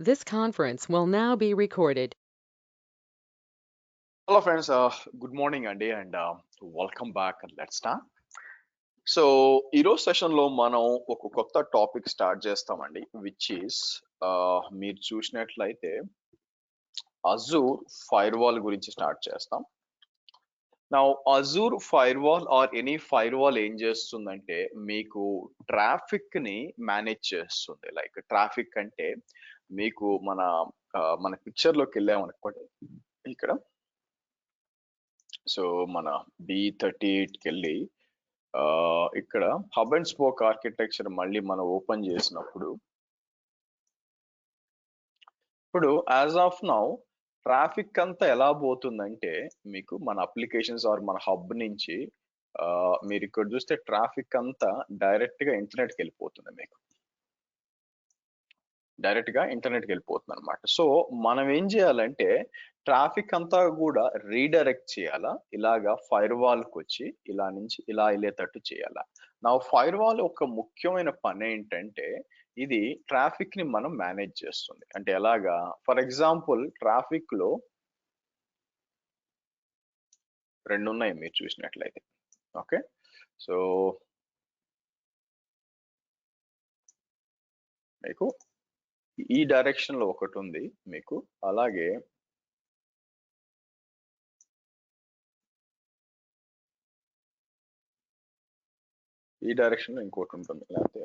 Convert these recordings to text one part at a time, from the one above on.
This conference will now be recorded. Hello friends, good morning Andy and welcome back and let's start. So ఈరోజు సెషన్లో మనం ఒక కొత్త topic start చేస్తామండి which is మీరు చూసినట్లయితే అజూర్ ఫైర్ వాల్ గురించి స్టార్ట్ చేస్తాం. నా Azure fire wall or any fire wall ఏం చేస్తుందంటే మీకు ట్రాఫిక్ ని మేనేజ్ చేస్తుంది. లైక్ ట్రాఫిక్ అంటే మీకు మన పిక్చర్ లోకి వెళ్ళామనుకోండి, ఇక్కడ సో మన B38కి వెళ్ళి ఇక్కడ హబ్ అండ్ స్పోక్ ఆర్కిటెక్చర్ మళ్ళీ మనం ఓపెన్ చేసినప్పుడు ఇప్పుడు యాజ్ ఆఫ్ నౌ ట్రాఫిక్ అంతా ఎలా పోతుందంటే మీకు మన అప్లికేషన్స్ ఆర్ మన హబ్ నుంచి మీరు ఇక్కడ చూస్తే ట్రాఫిక్ అంతా డైరెక్ట్ గా ఇంటర్నెట్కి వెళ్ళిపోతుంది. మీకు డైరెక్ట్ గా ఇంటర్నెట్కి వెళ్ళిపోతుంది అనమాట. సో మనం ఏం చేయాలంటే ట్రాఫిక్ అంతా కూడా రీడైరెక్ట్ చేయాలా, ఇలాగా ఫైర్ వాల్కి వచ్చి ఇలా నుంచి ఇలా వెళ్ళేటట్టు చేయాలా. నా ఫైర్ వాల్ ఒక ముఖ్యమైన పని ఏంటంటే ఇది ట్రాఫిక్ ని మనం మేనేజ్ చేస్తుంది. అంటే ఎలాగా, ఫర్ ఎగ్జాంపుల్ ట్రాఫిక్ లో రెండు ఉన్నాయి మీరు చూసినట్లయితే. ఓకే, సో మీకు ఈ డైరెక్షన్ లో ఒకటి ఉంది మీకు, అలాగే ఈ డైరెక్షన్ లో ఇంకోటి ఉంటుంది. లేకపోతే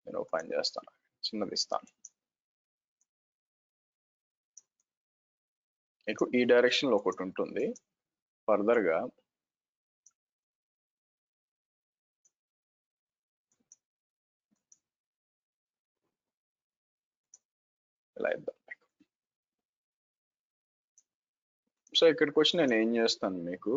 నేను ఓపెన్ చేస్తాను, చిన్నది ఇస్తాను మీకు. ఈ డైరెక్షన్ లో ఒకటి ఉంటుంది, ఫర్దర్ గా ఇలా ఇద్దాం. సో ఇక్కడికి వచ్చి నేను ఏం చేస్తాను మీకు,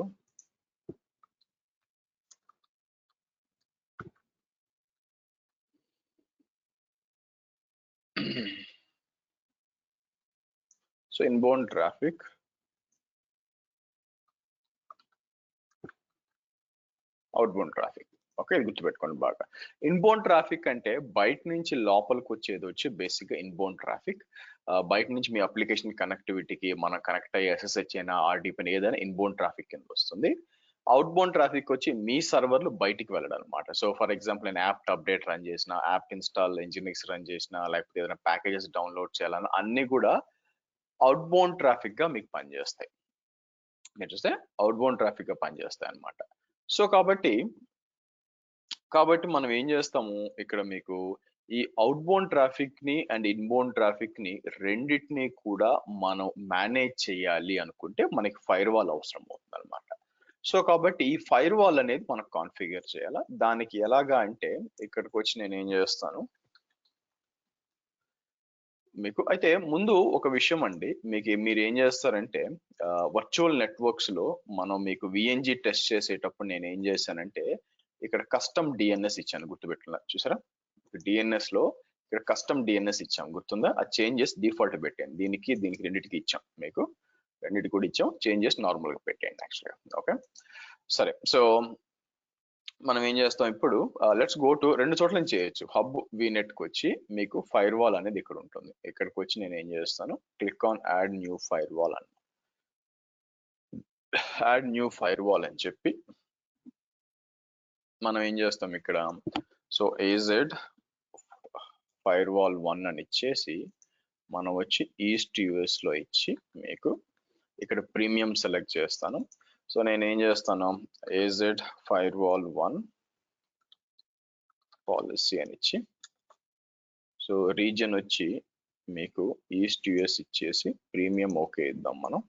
so inbound traffic, outbound traffic. Okay, ఇది గుర్తుపెట్టుకోండి బాగా. ఇన్బౌండ్ ట్రాఫిక్ అంటే బయట నుంచి లోపలికి వచ్చేది వచ్చి బేసిక్ గా ఇన్బౌండ్ ట్రాఫిక్. బయట నుంచి మీ అప్లికేషన్ కనెక్టివిటీకి మనం కనెక్ట్ అయ్యే SSH అయినా RDP అయినా ఏదైనా ఇన్బౌండ్ ట్రాఫిక్ కింద వస్తుంది. అవుట్బౌండ్ ట్రాఫిక్ వచ్చి మీ సర్వర్లు బయటికి వెళ్ళడం అనమాట. సో ఫర్ ఎగ్జాంపుల్ నేను యాప్ అప్డేట్ రన్ చేసిన, యాప్ ఇన్స్టాల్ ఇంజినిక్స్ రన్ చేసిన, లేకపోతే ఏదైనా ప్యాకేజెస్ డౌన్లోడ్ చేయాలన్నా అన్ని కూడా అవుట్బౌండ్ ట్రాఫిక్ గా మీకు పనిచేస్తాయి. మీరు చూస్తే అవుట్బౌండ్ ట్రాఫిక్ గా పనిచేస్తాయి అనమాట. సో కాబట్టి మనం ఏం చేస్తాము ఇక్కడ మీకు ఈ అవుట్బౌండ్ ట్రాఫిక్ ని అండ్ ఇన్బౌండ్ ట్రాఫిక్ ని రెండింటిని కూడా మనం మేనేజ్ చేయాలి అనుకుంటే మనకి ఫైర్ వాల్ అవసరం అవుతుంది అనమాట. సో కాబట్టి ఈ ఫైర్ వాల్ అనేది మనం కాన్ఫిగర్ చేయాలా. దానికి ఎలాగా అంటే ఇక్కడికి వచ్చి నేను ఏం చేస్తాను మీకు. అయితే ముందు ఒక విషయం అండి, మీరు ఏం చేస్తారంటే వర్చువల్ నెట్వర్క్స్ లో మనం మీకు VNG టెస్ట్ చేసేటప్పుడు నేను ఏం చేశానంటే ఇక్కడ కస్టమ్ DNS ఇచ్చాను, గుర్తుపెట్టుకున్నారు చూసారా. DNS లో ఇక్కడ కస్టమ్ DNS ఇచ్చాం, గుర్తుందా. ఆ చేంజెస్ డిఫాల్ట్ పెట్టాను, దీనికి రెండింటికి ఇచ్చాం మీకు, రెండింటికి కూడా ఇచ్చాం. చేంజెస్ నార్మల్ గా పెట్టండి యాక్చువల్గా. ఓకే సరే, సో మనం ఏం చేస్తాం ఇప్పుడు, లెట్స్ గో టు రెండు చోట్ల నుంచి చేయొచ్చు. హబ్ VNet కి వచ్చి మీకు ఫైర్ వాల్ అనేది ఇక్కడ ఉంటుంది. ఇక్కడికి వచ్చి నేను ఏం చేస్తాను, click on add new fire wall అని, యాడ్ న్యూ ఫైర్ వాల్ అని చెప్పి మనం ఏం చేస్తాం ఇక్కడ, సో AZ ఫైర్ వాల్ 1 అని ఇచ్చేసి మనం వచ్చి ఈస్ట్ US లో ఇచ్చి మీకు ఇక్కడ ప్రీమియం సెలెక్ట్ చేస్తాను. సో నేను ఏం చేస్తాను, AZ ఫైర్ వాల్ 1 పాలసీ అని ఇచ్చి, సో రీజన్ వచ్చి మీకు ఈస్ట్ US ఇచ్చేసి ప్రీమియం ఓకే ఇద్దాం మనం.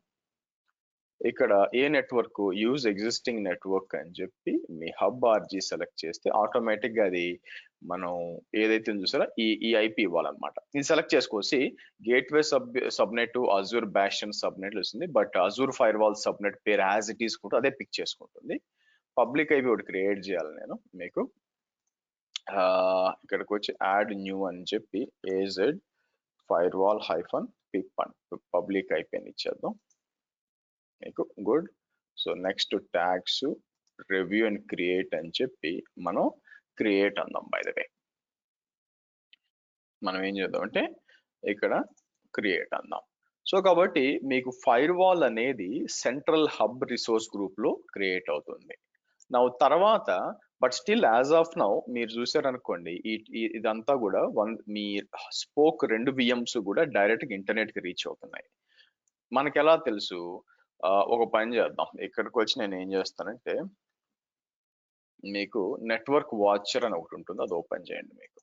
ఇక్కడ ఏ నెట్వర్క్, యూజ్ ఎగ్జిస్టింగ్ నెట్వర్క్ అని చెప్పి మీ హబ్ RG సెలెక్ట్ చేస్తే ఆటోమేటిక్ గా అది మనం ఏదైతే చూసారో ఈ IP ఇవ్వాలన్నమాట. ఇది సెలెక్ట్ చేసుకోసి gateway subnet Azure bastion subnet వస్తుంది, but Azure firewall subnet పేరు యాజ్ ఇట్ ఈస్ కూడా అదే పిక్ చేసుకుంటుంది. పబ్లిక్ IP ఒకటి క్రియేట్ చేయాలి నేను మీకు. ఇక్కడికి వచ్చి యాడ్ న్యూ అని చెప్పి AZ firewall -pip public IP అని ఇచ్చేద్దాం మీకు. Good. So next tags review and create అని చెప్పి మనం క్రియేట్ అందాం బై ద వే. మనం ఏం చేద్దాం అంటే ఇక్కడ క్రియేట్ అందాం. సో కాబట్టి మీకు ఫైర్ వాల్ అనేది సెంట్రల్ హబ్ రిసోర్స్ గ్రూప్ లో క్రియేట్ అవుతుంది. నా తర్వాత but still as of now మీరు చూసారనుకోండి ఇదంతా కూడా మీ స్పోక్ 2 VMs కూడా డైరెక్ట్ ఇంటర్నెట్ కి రీచ్ అవుతున్నాయి. మనకి ఎలా తెలుసు? ఒక పని చేద్దాం. ఇక్కడికి వచ్చి నేను ఏం చేస్తానంటే మీకు నెట్వర్క్ వాచర్ అని ఒకటి ఉంటుంది, అది ఓపెన్ చేయండి. మీకు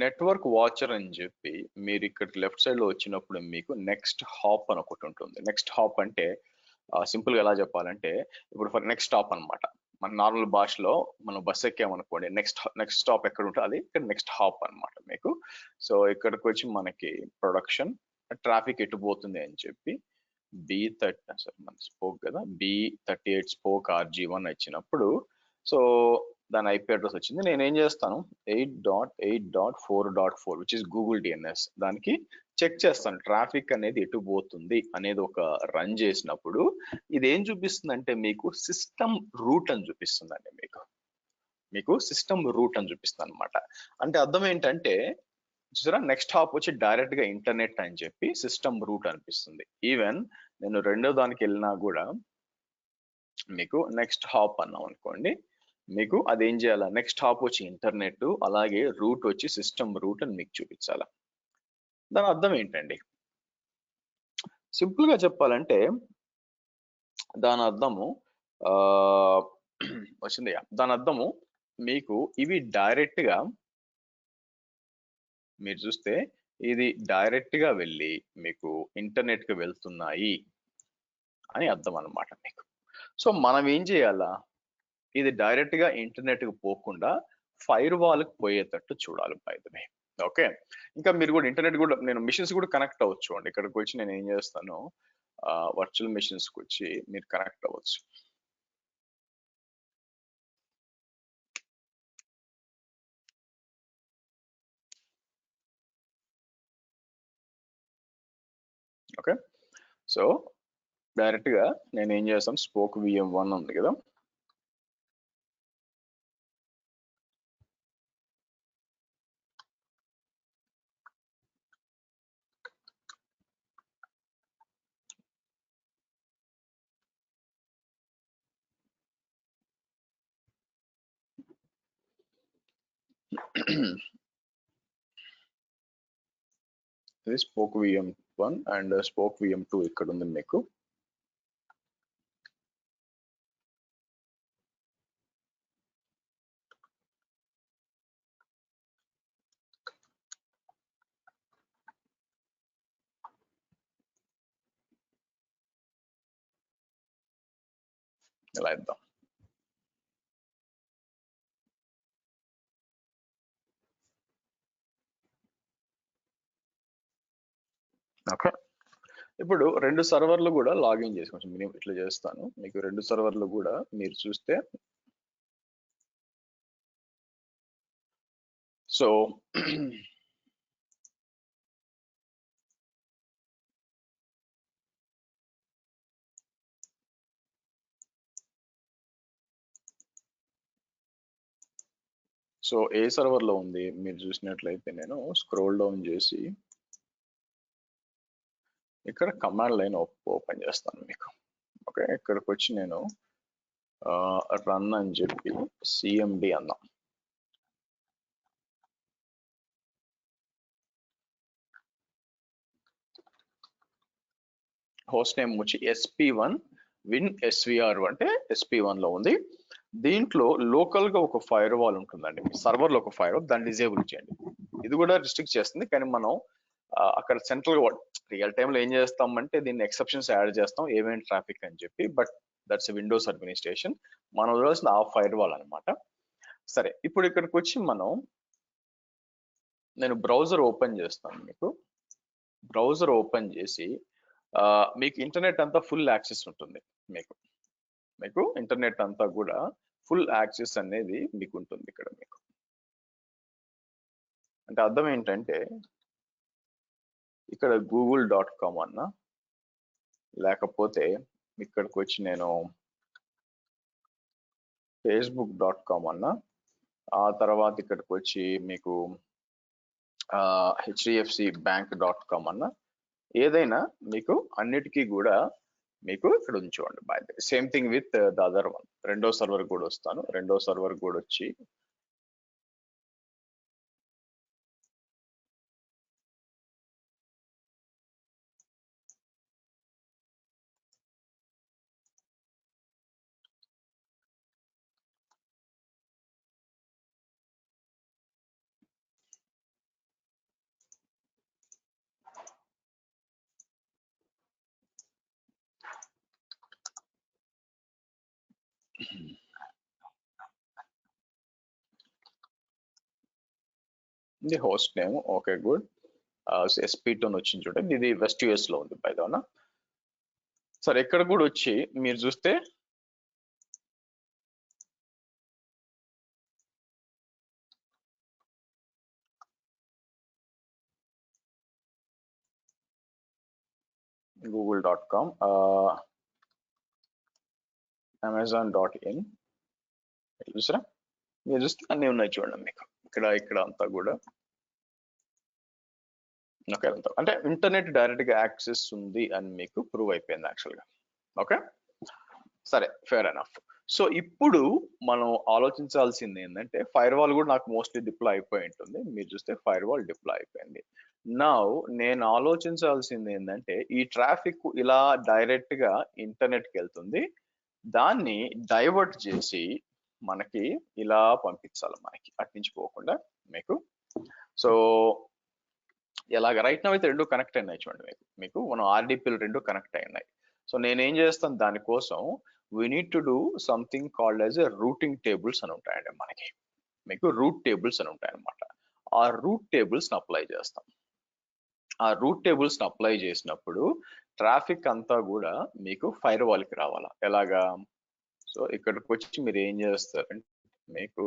నెట్వర్క్ వాచర్ అని చెప్పి మీరు ఇక్కడ లెఫ్ట్ సైడ్ లో వచ్చినప్పుడు మీకు నెక్స్ట్ హాప్ అని ఒకటి ఉంటుంది. నెక్స్ట్ హాప్ అంటే సింపుల్ గా ఎలా చెప్పాలంటే ఇప్పుడు ఫర్ నెక్స్ట్ స్టాప్ అన్నమాట. మన నార్మల్ భాషలో మనం బస్ ఎక్కామనుకోండి, నెక్స్ట్ స్టాప్ ఎక్కడ ఉంటుంది, అది ఇక్కడ నెక్స్ట్ హాప్ అన్నమాట మీకు. సో ఇక్కడికి వచ్చి మనకి ప్రొడక్షన్ ట్రాఫిక్ ఎటు పోతుంది అని చెప్పి మన స్పోక్ కదా, B38 స్పోక్ RG1 వచ్చినప్పుడు సో దాని IP అడ్రస్ వచ్చింది. నేను ఏం చేస్తాను 8.8.4.4 విచ్ ఇస్ గూగుల్ DNS, దానికి చెక్ చేస్తాను ట్రాఫిక్ అనేది ఎటు పోతుంది అనేది ఒక రన్ చేసినప్పుడు ఇది ఏం చూపిస్తుంది అంటే మీకు సిస్టమ్ రూట్ అని చూపిస్తుందండి. మీకు సిస్టమ్ రూట్ అని చూపిస్తుంది అనమాట. అంటే అర్థం ఏంటంటే చూసారా, నెక్స్ట్ హాప్ వచ్చి డైరెక్ట్ గా ఇంటర్నెట్ అని చెప్పి సిస్టమ్ రూట్ అనిపిస్తుంది. ఈవెన్ నేను రెండో దానికి వెళ్ళినా కూడా మీకు నెక్స్ట్ హాప్ అన్నాం అనుకోండి, మీకు అదేం చేయాలా, నెక్స్ట్ హాప్ వచ్చి ఇంటర్నెట్, అలాగే రూట్ వచ్చి సిస్టమ్ రూట్ అని మీకు చూపించాలా. దాని అర్థం ఏంటండి? సింపుల్ గా చెప్పాలంటే దాని అర్థము వచ్చింది. దాని అర్థము మీకు ఇవి డైరెక్ట్ గా మీరు చూస్తే ఇది డైరెక్ట్ గా వెళ్ళి మీకు ఇంటర్నెట్ కి వెళ్తున్నాయి అని అర్థం అన్నమాట మీకు. సో మనం ఏం చేయాలా, ఇది డైరెక్ట్ గా ఇంటర్నెట్ కి పోకుండా ఫైర్ వాల్ కి పోయేటట్టు చూడాలి బై ద వే. ఓకే, ఇంకా మీరు కూడా ఇంటర్నెట్ కూడా నేను మిషన్స్ కూడా కనెక్ట్ అవ్వచ్చు అండి. ఇక్కడికి వచ్చి నేను ఏం చేస్తాను, వర్చువల్ మిషన్స్ కి వచ్చి మీరు కనెక్ట్ అవ్వచ్చు. ఓకే, సో డైరెక్ట్ గా నేను ఏం చేస్తాను, స్పోక్ VM1 ఉంది కదా, ఇది spoke VM1 and spoke VM2 ఇక్కడ ఉంది మీకు. ఇలా ఇద్దాం. ఓకే, ఇప్పుడు 2 సర్వర్లు కూడా లాగిన్ చేసుకోవచ్చు. నేను ఇట్లా చేస్తాను, మీకు 2 సర్వర్లు కూడా మీరు చూస్తే సో సో ఏ సర్వర్ లో ఉంది మీరు చూసినట్లయితే నేను స్క్రోల్ డౌన్ చేసి ఇక్కడ కమాండ్ లైన్ ఓపెన్ చేస్తాను మీకు. ఓకే, ఇక్కడికి వచ్చి నేను రన్ అని చెప్పి CMD అన్నాం. హోస్ట్ నేమ్ వచ్చి SP1 విన్ SVR అంటే SP1 లో ఉంది. దీంట్లో లోకల్ గా ఒక ఫైర్ వాల్ ఉంటుందండి, సర్వర్ లో ఒక ఫైర్ వాల్, దాన్ని డిజేబుల్ చేయండి. ఇది కూడా రిస్ట్రిక్ట్ చేస్తుంది, కానీ మనం అక్కడ సెంట్రల్ రియల్ టైమ్ లో ఏం చేస్తామంటే దీన్ని ఎక్సెప్షన్స్ యాడ్ చేస్తాం ఈవెంట్ ట్రాఫిక్ అని చెప్పి, బట్ దట్స్ విండోస్ అడ్మినిస్ట్రేషన్. మనం వదలాల్సిన ఆ ఫైర్ వాల్ అనమాట. సరే, ఇప్పుడు ఇక్కడికి వచ్చి నేను బ్రౌజర్ ఓపెన్ చేస్తాను. మీకు బ్రౌజర్ ఓపెన్ చేసి మీకు ఇంటర్నెట్ అంతా ఫుల్ యాక్సెస్ ఉంటుంది. మీకు ఇంటర్నెట్ అంతా కూడా ఫుల్ యాక్సెస్ అనేది మీకు ఉంటుంది ఇక్కడ. మీకు అంటే అర్థం ఏంటంటే ఇక్కడ google.com అన్నా, లేకపోతే ఇక్కడికి వచ్చి నేను facebook.com అన్నా, ఆ తర్వాత ఇక్కడికి వచ్చి మీకు hdfcbank.com అన్నా, ఏదైనా మీకు అన్నిటికీ కూడా మీకు ఇక్కడ ఉంచుకోండి. By same thing with the other one. రెండో సర్వర్ కూడా వస్తాను. రెండో సర్వర్ కూడా వచ్చి ఇది host name. Okay good. SP2 వచ్చింది చూడండి, ఇది వెస్ట్ యుఎస్ లో ఉంది పైదోనా. సరే ఇక్కడ కూడా వచ్చి మీరు చూస్తే google.com, amazon.in చూసారా, మీరు చూస్తే అన్నీ ఉన్నాయి చూడండి మీకు ఇక్కడ అంతా కూడా. ఓకే, అంటే ఇంటర్నెట్ డైరెక్ట్ గా యాక్సెస్ ఉంది అని మీకు ప్రూవ్ అయిపోయింది యాక్చువల్గా. ఓకే సరే, ఫేర్ ఎనఫ్. సో ఇప్పుడు మనం ఆలోచించాల్సింది ఏంటంటే, ఫైర్ వాల్ కూడా నాకు మోస్ట్లీ డిప్లాయ్ అయిపోయి ఉంటుంది. మీరు చూస్తే ఫైర్ వాల్ డిప్లాయ్ అయిపోయింది. నౌ నేను ఆలోచించాల్సింది ఏంటంటే, ఈ ట్రాఫిక్ ఇలా డైరెక్ట్ గా ఇంటర్నెట్ కి వెళ్తుంది, దాన్ని డైవర్ట్ చేసి మనకి ఇలా పంపించాలి, మనకి అట్టించిపోకుండా మీకు. సో ఎలాగ రైట్ నవ్ అయితే రెండు కనెక్ట్ అయినాయి చూడండి, మీకు మనం RDPలు రెండు కనెక్ట్ అయినాయి. సో నేనేం చేస్తాను, దానికోసం we need to do something called as a routing tables అని ఉంటాయండి మనకి. మీకు రూట్ టేబుల్స్ అని ఉంటాయి అనమాట. ఆ రూట్ టేబుల్స్ అప్లై చేస్తాం. ఆ రూట్ టేబుల్స్ అప్లై చేసినప్పుడు ట్రాఫిక్ అంతా కూడా మీకు ఫైర్ వాల్ కి రావాలా. ఎలాగా? సో ఇక్కడికి వచ్చి మీరు ఏం చేస్తారంటే, మీకు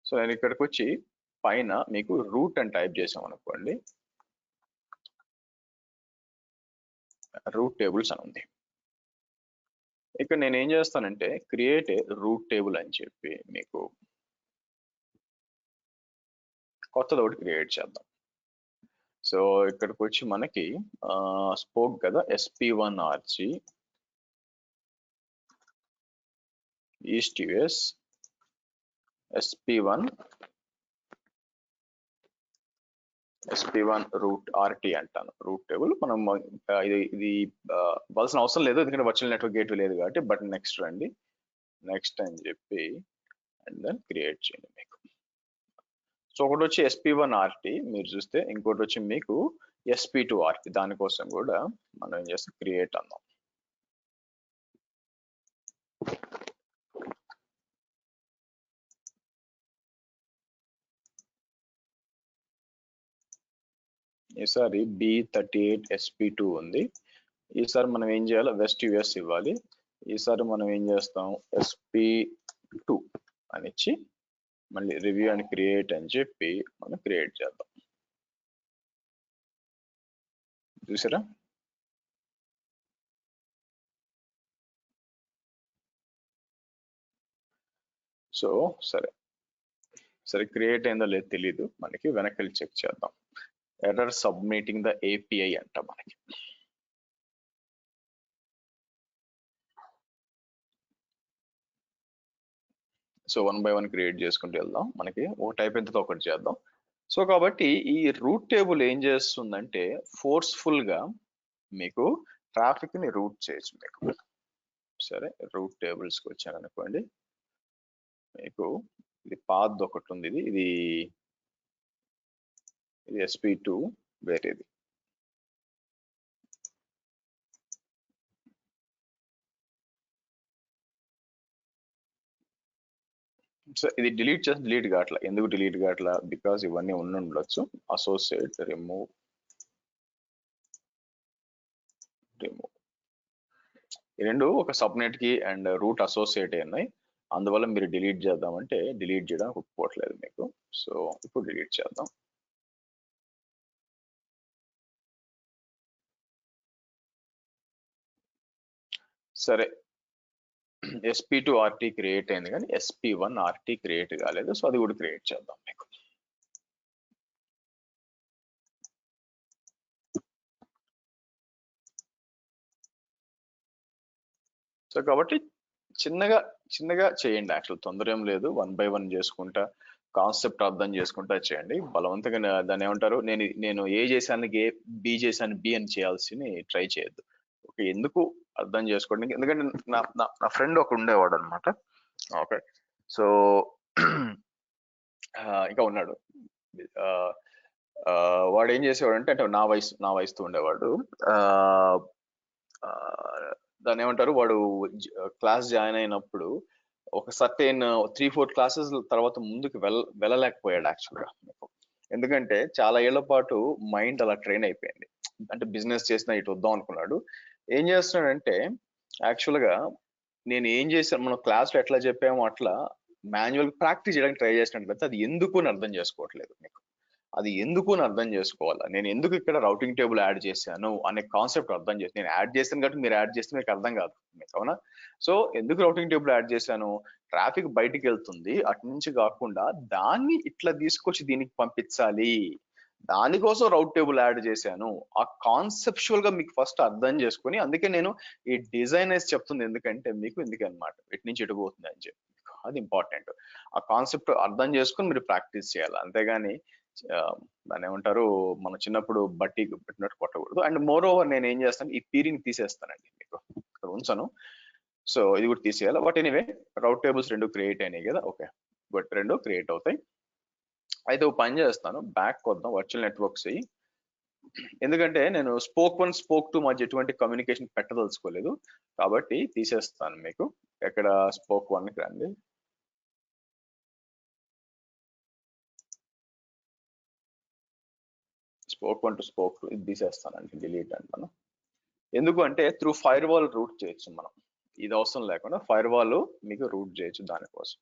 సో నేను ఇక్కడికి వచ్చి పైన మీకు రూట్ అని టైప్ చేసాం అనుకోండి, రూట్ టేబుల్స్ అని ఉంది. ఇక్కడ నేను ఏం చేస్తానంటే, క్రియేట్ ఏ రూట్ టేబుల్ అని చెప్పి మీకు కొత్తది ఒకటి క్రియేట్ చేద్దాం. సో ఇక్కడికి వచ్చి మనకి స్పోక్ కదా, SP1RG east US SP1 route RT అంటాను. రూట్ టేబుల్ మనం ఇది ఇవ్వాల్సిన అవసరం లేదు, ఎందుకంటే వర్చువల్ నెట్వర్క్ గేట్ లేదు కాబట్టి. బట్ నెక్స్ట్ రండి, నెక్స్ట్ అని చెప్పి అండ్ దెన్ క్రియేట్ చేయండి మీకు. సో ఒకటి వచ్చి SP1RT మీరు చూస్తే, ఇంకోటి వచ్చి మీకు SP2RT. దానికోసం కూడా మనం ఏం చేస్తాం, క్రియేట్ అందాం. ఈసారి B38 SP2 ఉంది. ఈసారి మనం ఏం చేయాలి, వెస్ట్ యుఎస్ ఇవ్వాలి. ఈసారి మనం ఏం చేస్తాం, SP2 అని ఇచ్చి మళ్ళీ రివ్యూ అండ్ క్రియేట్ అని చెప్పి మనం క్రియేట్ చేద్దాం. చూసారా? సో సరే క్రియేట్ అయిందో లేదు తెలీదు మనకి, వెనక్కి చెక్ చేద్దాం. ఎర్రర్ సబ్మిటింగ్ ద API అంట మనకి. సో 1 by 1 క్రియేట్ చేసుకుంటూ వెళ్దాం. మనకి ఒకటి అయిపోయిన తర్వాత ఒకటి చేద్దాం. సో కాబట్టి ఈ రూట్ టేబుల్ ఏం చేస్తుందంటే, ఫోర్స్ఫుల్ గా మీకు ట్రాఫిక్ ని రూట్ చేయొచ్చు మీకు. సరే రూట్ టేబుల్స్కి వచ్చాను అనుకోండి, మీకు ఇది పాత్ ఒకటి ఉంది, ఇది SP2 వేరేది. సో ఇది డిలీట్ చేసి డిలీట్ కావట్లా. ఎందుకు డిలీట్ కావట్లా? బికాస్ ఇవన్నీ ఉండొచ్చు. అసోసియేట్ రిమూవ్ ఈ రెండు ఒక సబ్నెట్ కి అండ్ రూట్ అసోసియేట్ అయినాయి. అందువల్ల మీరు డిలీట్ చేద్దామంటే డిలీట్ చేయడానికి ఒప్పుకోవట్లేదు మీకు. సో ఇప్పుడు డిలీట్ చేద్దాం. సరే, SP2 RT క్రియేట్ అయింది కానీ SP1 RT క్రియేట్ కాలేదు. సో అది కూడా క్రియేట్ చేద్దాం మీకు. సో కాబట్టి చిన్నగా చేయండి. యాక్చువల్ తొందర ఏం లేదు, 1 by 1 చేసుకుంటా కాన్సెప్ట్ అర్థం చేసుకుంటా చేయండి. బలవంతంగా దాన్ని ఏమంటారు, నేను ఏ చేశాను బి చేశాను బి అని చేయాల్సి ట్రై చేయొద్దు. ఓకే, ఎందుకు అర్థం చేసుకోండి. ఎందుకంటే నా ఫ్రెండ్ ఒక ఉండేవాడు అనమాట. ఓకే, సో ఇంకా ఉన్నాడు. వాడు ఏం చేసేవాడు అంటే నా వయసుతో ఉండేవాడు. దాన్ని ఏమంటారు, వాడు క్లాస్ జాయిన్ అయినప్పుడు ఒక సర్టెన్ 3-4 క్లాసెస్ తర్వాత ముందుకు వెళ్ళలేకపోయాడు యాక్చువల్గా. ఎందుకంటే చాలా ఏళ్ల పాటు మైండ్ అలా ట్రైన్ అయిపోయింది. అంటే బిజినెస్ చేసినా ఇటు వద్దాం అనుకున్నాడు. ఏం చేస్తున్నాడంటే యాక్చువల్గా నేను ఏం చేశాను, మనం క్లాస్లో ఎట్లా చెప్పామో అట్లా మాన్యువల్ ప్రాక్టీస్ చేయడానికి ట్రై చేసినట్లయితే అది ఎందుకు అని అర్థం చేసుకోవట్లేదు మీకు. అది ఎందుకు అని అర్థం చేసుకోవాలా, నేను ఎందుకు ఇక్కడ రౌటింగ్ టేబుల్ యాడ్ చేశాను అనే కాన్సెప్ట్ అర్థం చేసి, నేను యాడ్ చేశాను కాబట్టి మీరు యాడ్ చేస్తే మీకు అర్థం కాదు మీకు, అవునా? సో ఎందుకు రౌటింగ్ టేబుల్ యాడ్ చేశాను, ట్రాఫిక్ బయటికి వెళ్తుంది అటు నుంచి కాకుండా దాన్ని ఇట్లా తీసుకొచ్చి దీనికి పంపించాలి, దానికోసం రౌట్ టేబుల్ యాడ్ చేశాను. ఆ కాన్సెప్చువల్ గా మీకు ఫస్ట్ అర్థం చేసుకుని, అందుకే నేను ఈ డిజైన్ వేసి చెప్తుంది ఎందుకంటే మీకు ఎందుకనమాట ఇటు నుంచి ఎటు పోతుంది అని చెప్పి. అది ఇంపార్టెంట్. ఆ కాన్సెప్ట్ అర్థం చేసుకుని మీరు ప్రాక్టీస్ చేయాలి, అంతేగాని దాన్ని ఏమంటారు, మన చిన్నప్పుడు బట్టి పెట్టినట్టు కొట్టకూడదు. అండ్ మోర్ ఓవర్ నేను ఏం చేస్తాను, ఈ పీరింగ్ తీసేస్తానండి మీకు, ఇక్కడ ఉంచాను. సో ఇది కూడా తీసేయాలి. But anyway route tables 2 create అయినాయి కదా. ఓకే, బట్ 2 క్రియేట్ అవుతాయి. అయితే ఒక పని చేస్తాను, బ్యాక్ వద్దాం, వర్చువల్ నెట్వర్క్స్ అయ్యి. ఎందుకంటే నేను స్పోక్ 1 స్పోక్ 2 మధ్య ఎటువంటి కమ్యూనికేషన్ పెట్టదలుచుకోలేదు కాబట్టి తీసేస్తాను మీకు. ఎక్కడ స్పోక్ 1కి రండి. స్పోక్ 1 టు స్పోక్ 2 ఇది తీసేస్తానండి, డిలీట్ అంటాను. ఎందుకు అంటే త్రూ ఫైర్ వాల్ రూట్ చేయొచ్చు మనం, ఇది అవసరం లేకుండా ఫైర్ వాల్ మీకు రూట్ చేయొచ్చు దానికోసం.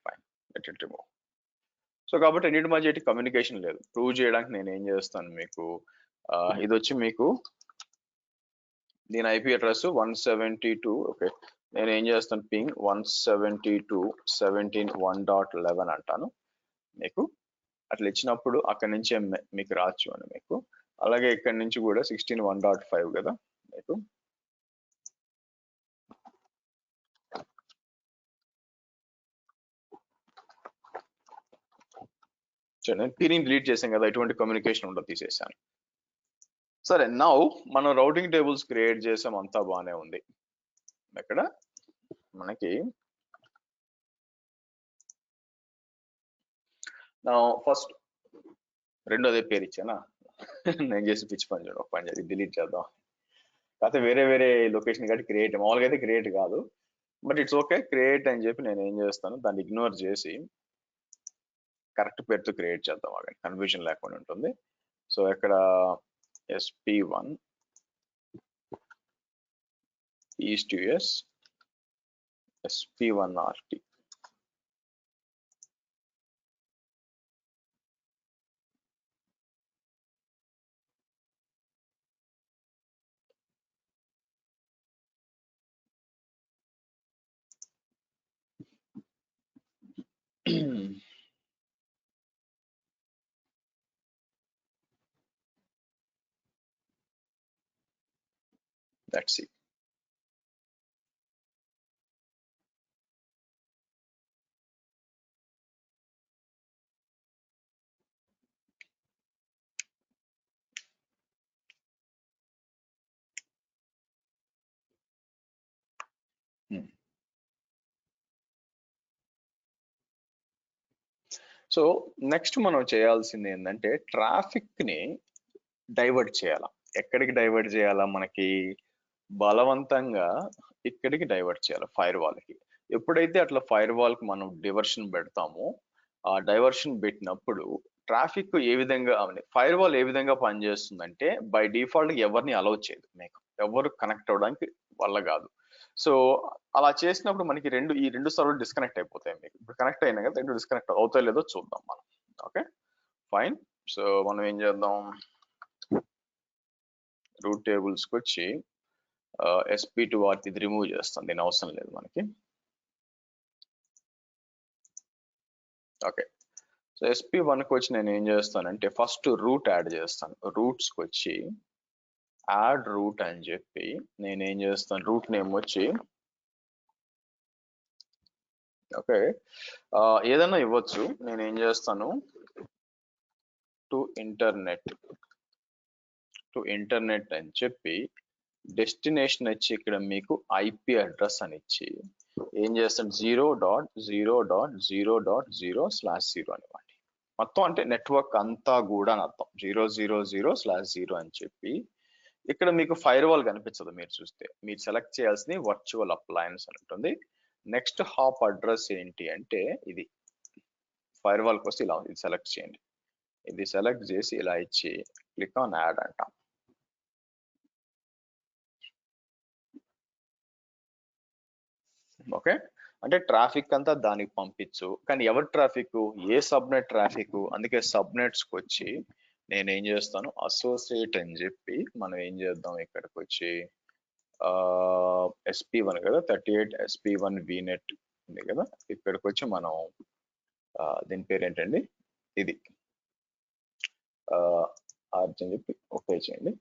Fine, let it remove. So కాబట్టి రెండింటి మధ్య ఎట్టి కమ్యూనికేషన్ లేదు. ప్రూవ్ చేయడానికి నేను ఏం చేస్తాను మీకు, ఇది వచ్చి మీకు దీని ఐపీ అడ్రస్ 172. ఓకే, నేను ఏం చేస్తాను, పింగ్ 172.17.1.11 అంటాను మీకు. అట్లా ఇచ్చినప్పుడు అక్కడి నుంచి మీకు రాచ్చు అని మీకు. అలాగే ఇక్కడ నుంచి కూడా 16.1.5 కదా మీకు. నేను పీరింగ్ డిలీట్ చేశాను కదా, ఎటువంటి కమ్యూనికేషన్ ఉండదు, తీసేసాను. సరే, నౌ మనం రౌటింగ్ టేబుల్స్ క్రియేట్ చేసాం, అంతా బాగానే ఉంది. ఇక్కడ మనకి నా ఫస్ట్ 2 అదే పేరు ఇచ్చానా, నేను చేసి పిచ్చి పని చేయడం, ఒక పని చేసి డిలీట్ చేద్దాం. కాకపోతే వేరే లొకేషన్ కాబట్టి క్రియేట్, మామూలుగా అయితే క్రియేట్ కాదు, బట్ ఇట్స్ ఓకే. క్రియేట్ అని చెప్పి నేను ఏం చేస్తాను, దాన్ని ఇగ్నోర్ చేసి కరెక్ట్ పేరుతో క్రియేట్ చేద్దాం, అక్కడ కన్ఫ్యూజన్ లేకుండా ఉంటుంది. సో ఇక్కడ SP1 east US SP1 RT. That's it. So next మనం చేయాల్సింది ఏంటంటే ట్రాఫిక్ ని డైవర్ట్ చేయాలా. ఎక్కడికి డైవర్ట్ చేయాలా, మనకి బలవంతంగా ఇక్కడికి డైవర్ట్ చేయాలి, ఫైర్ వాల్ కి. ఎప్పుడైతే అట్లా ఫైర్ వాల్ కి మనం డైవర్షన్ పెడతామో, ఆ డైవర్షన్ పెట్టినప్పుడు ట్రాఫిక్ ఏ విధంగా, ఫైర్ వాల్ ఏ విధంగా పనిచేస్తుందంటే బై డిఫాల్ట్ ఎవరిని అలౌ చేయదు, మీకు ఎవరు కనెక్ట్ అవ్వడానికి వల్ల కాదు. సో అలా చేసినప్పుడు మనకి ఈ రెండు సర్వర్ డిస్కనెక్ట్ అయిపోతాయి. మీకు ఇప్పుడు కనెక్ట్ అయినా కదా, 2 డిస్కనెక్ట్ అవుతాయి లేదో చూద్దాం మనం. Okay fine. సో మనం ఏం చేద్దాం, రూట్ టేబుల్స్కి వచ్చి SP2 ఇది రిమూవ్ చేస్తాను, దీని అవసరం లేదు మనకి. ఓకే, సో SP1కి వచ్చి నేను ఏం చేస్తానంటే ఫస్ట్ రూట్ యాడ్ చేస్తాను. రూట్స్కి వచ్చి యాడ్ రూట్ అని చెప్పి నేను ఏం చేస్తాను, రూట్ నేమ్ వచ్చి ఓకే ఏదైనా ఇవ్వచ్చు. నేను ఏం చేస్తాను, టు ఇంటర్నెట్ అని చెప్పి డెస్టినేషన్ వచ్చి ఇక్కడ మీకు IP అడ్రస్ అని ఇచ్చి ఏం చేస్తాను 0.0.0.0/0 అనివ్వండి. మొత్తం అంటే నెట్వర్క్ అంతా కూడా అని అర్థం 0.0.0/0 అని చెప్పి ఇక్కడ మీకు ఫైర్ వాల్ కనిపించదు. మీరు చూస్తే మీరు సెలెక్ట్ చేయాల్సింది వర్చువల్ అప్లయన్స్ అని ఉంటుంది. నెక్స్ట్ హాప్ అడ్రస్ ఏంటి అంటే ఇది ఫైర్ వాల్ కోసం ఇలా ఇది సెలెక్ట్ చేయండి. ఇది సెలెక్ట్ చేసి ఇలా ఇచ్చి క్లిక్ ఆన్ యాడ్ అంటాం. ఓకే, అంటే ట్రాఫిక్ అంతా దానికి పంపించు, కానీ ఎవరి ట్రాఫిక్, ఏ సబ్నెట్ ట్రాఫిక్. అందుకే సబ్నెట్స్కి వచ్చి నేను ఏం చేస్తాను, అసోసియేట్ అని చెప్పి మనం ఏం చేద్దాం, ఇక్కడికి వచ్చి SP1 కదా 38 SP1 VNet ఉంది కదా, ఇక్కడికి వచ్చి మనం దీని పేరు ఏంటండి, ఇది ఆర్జ్ అని చెప్పి ఓకే చేయండి.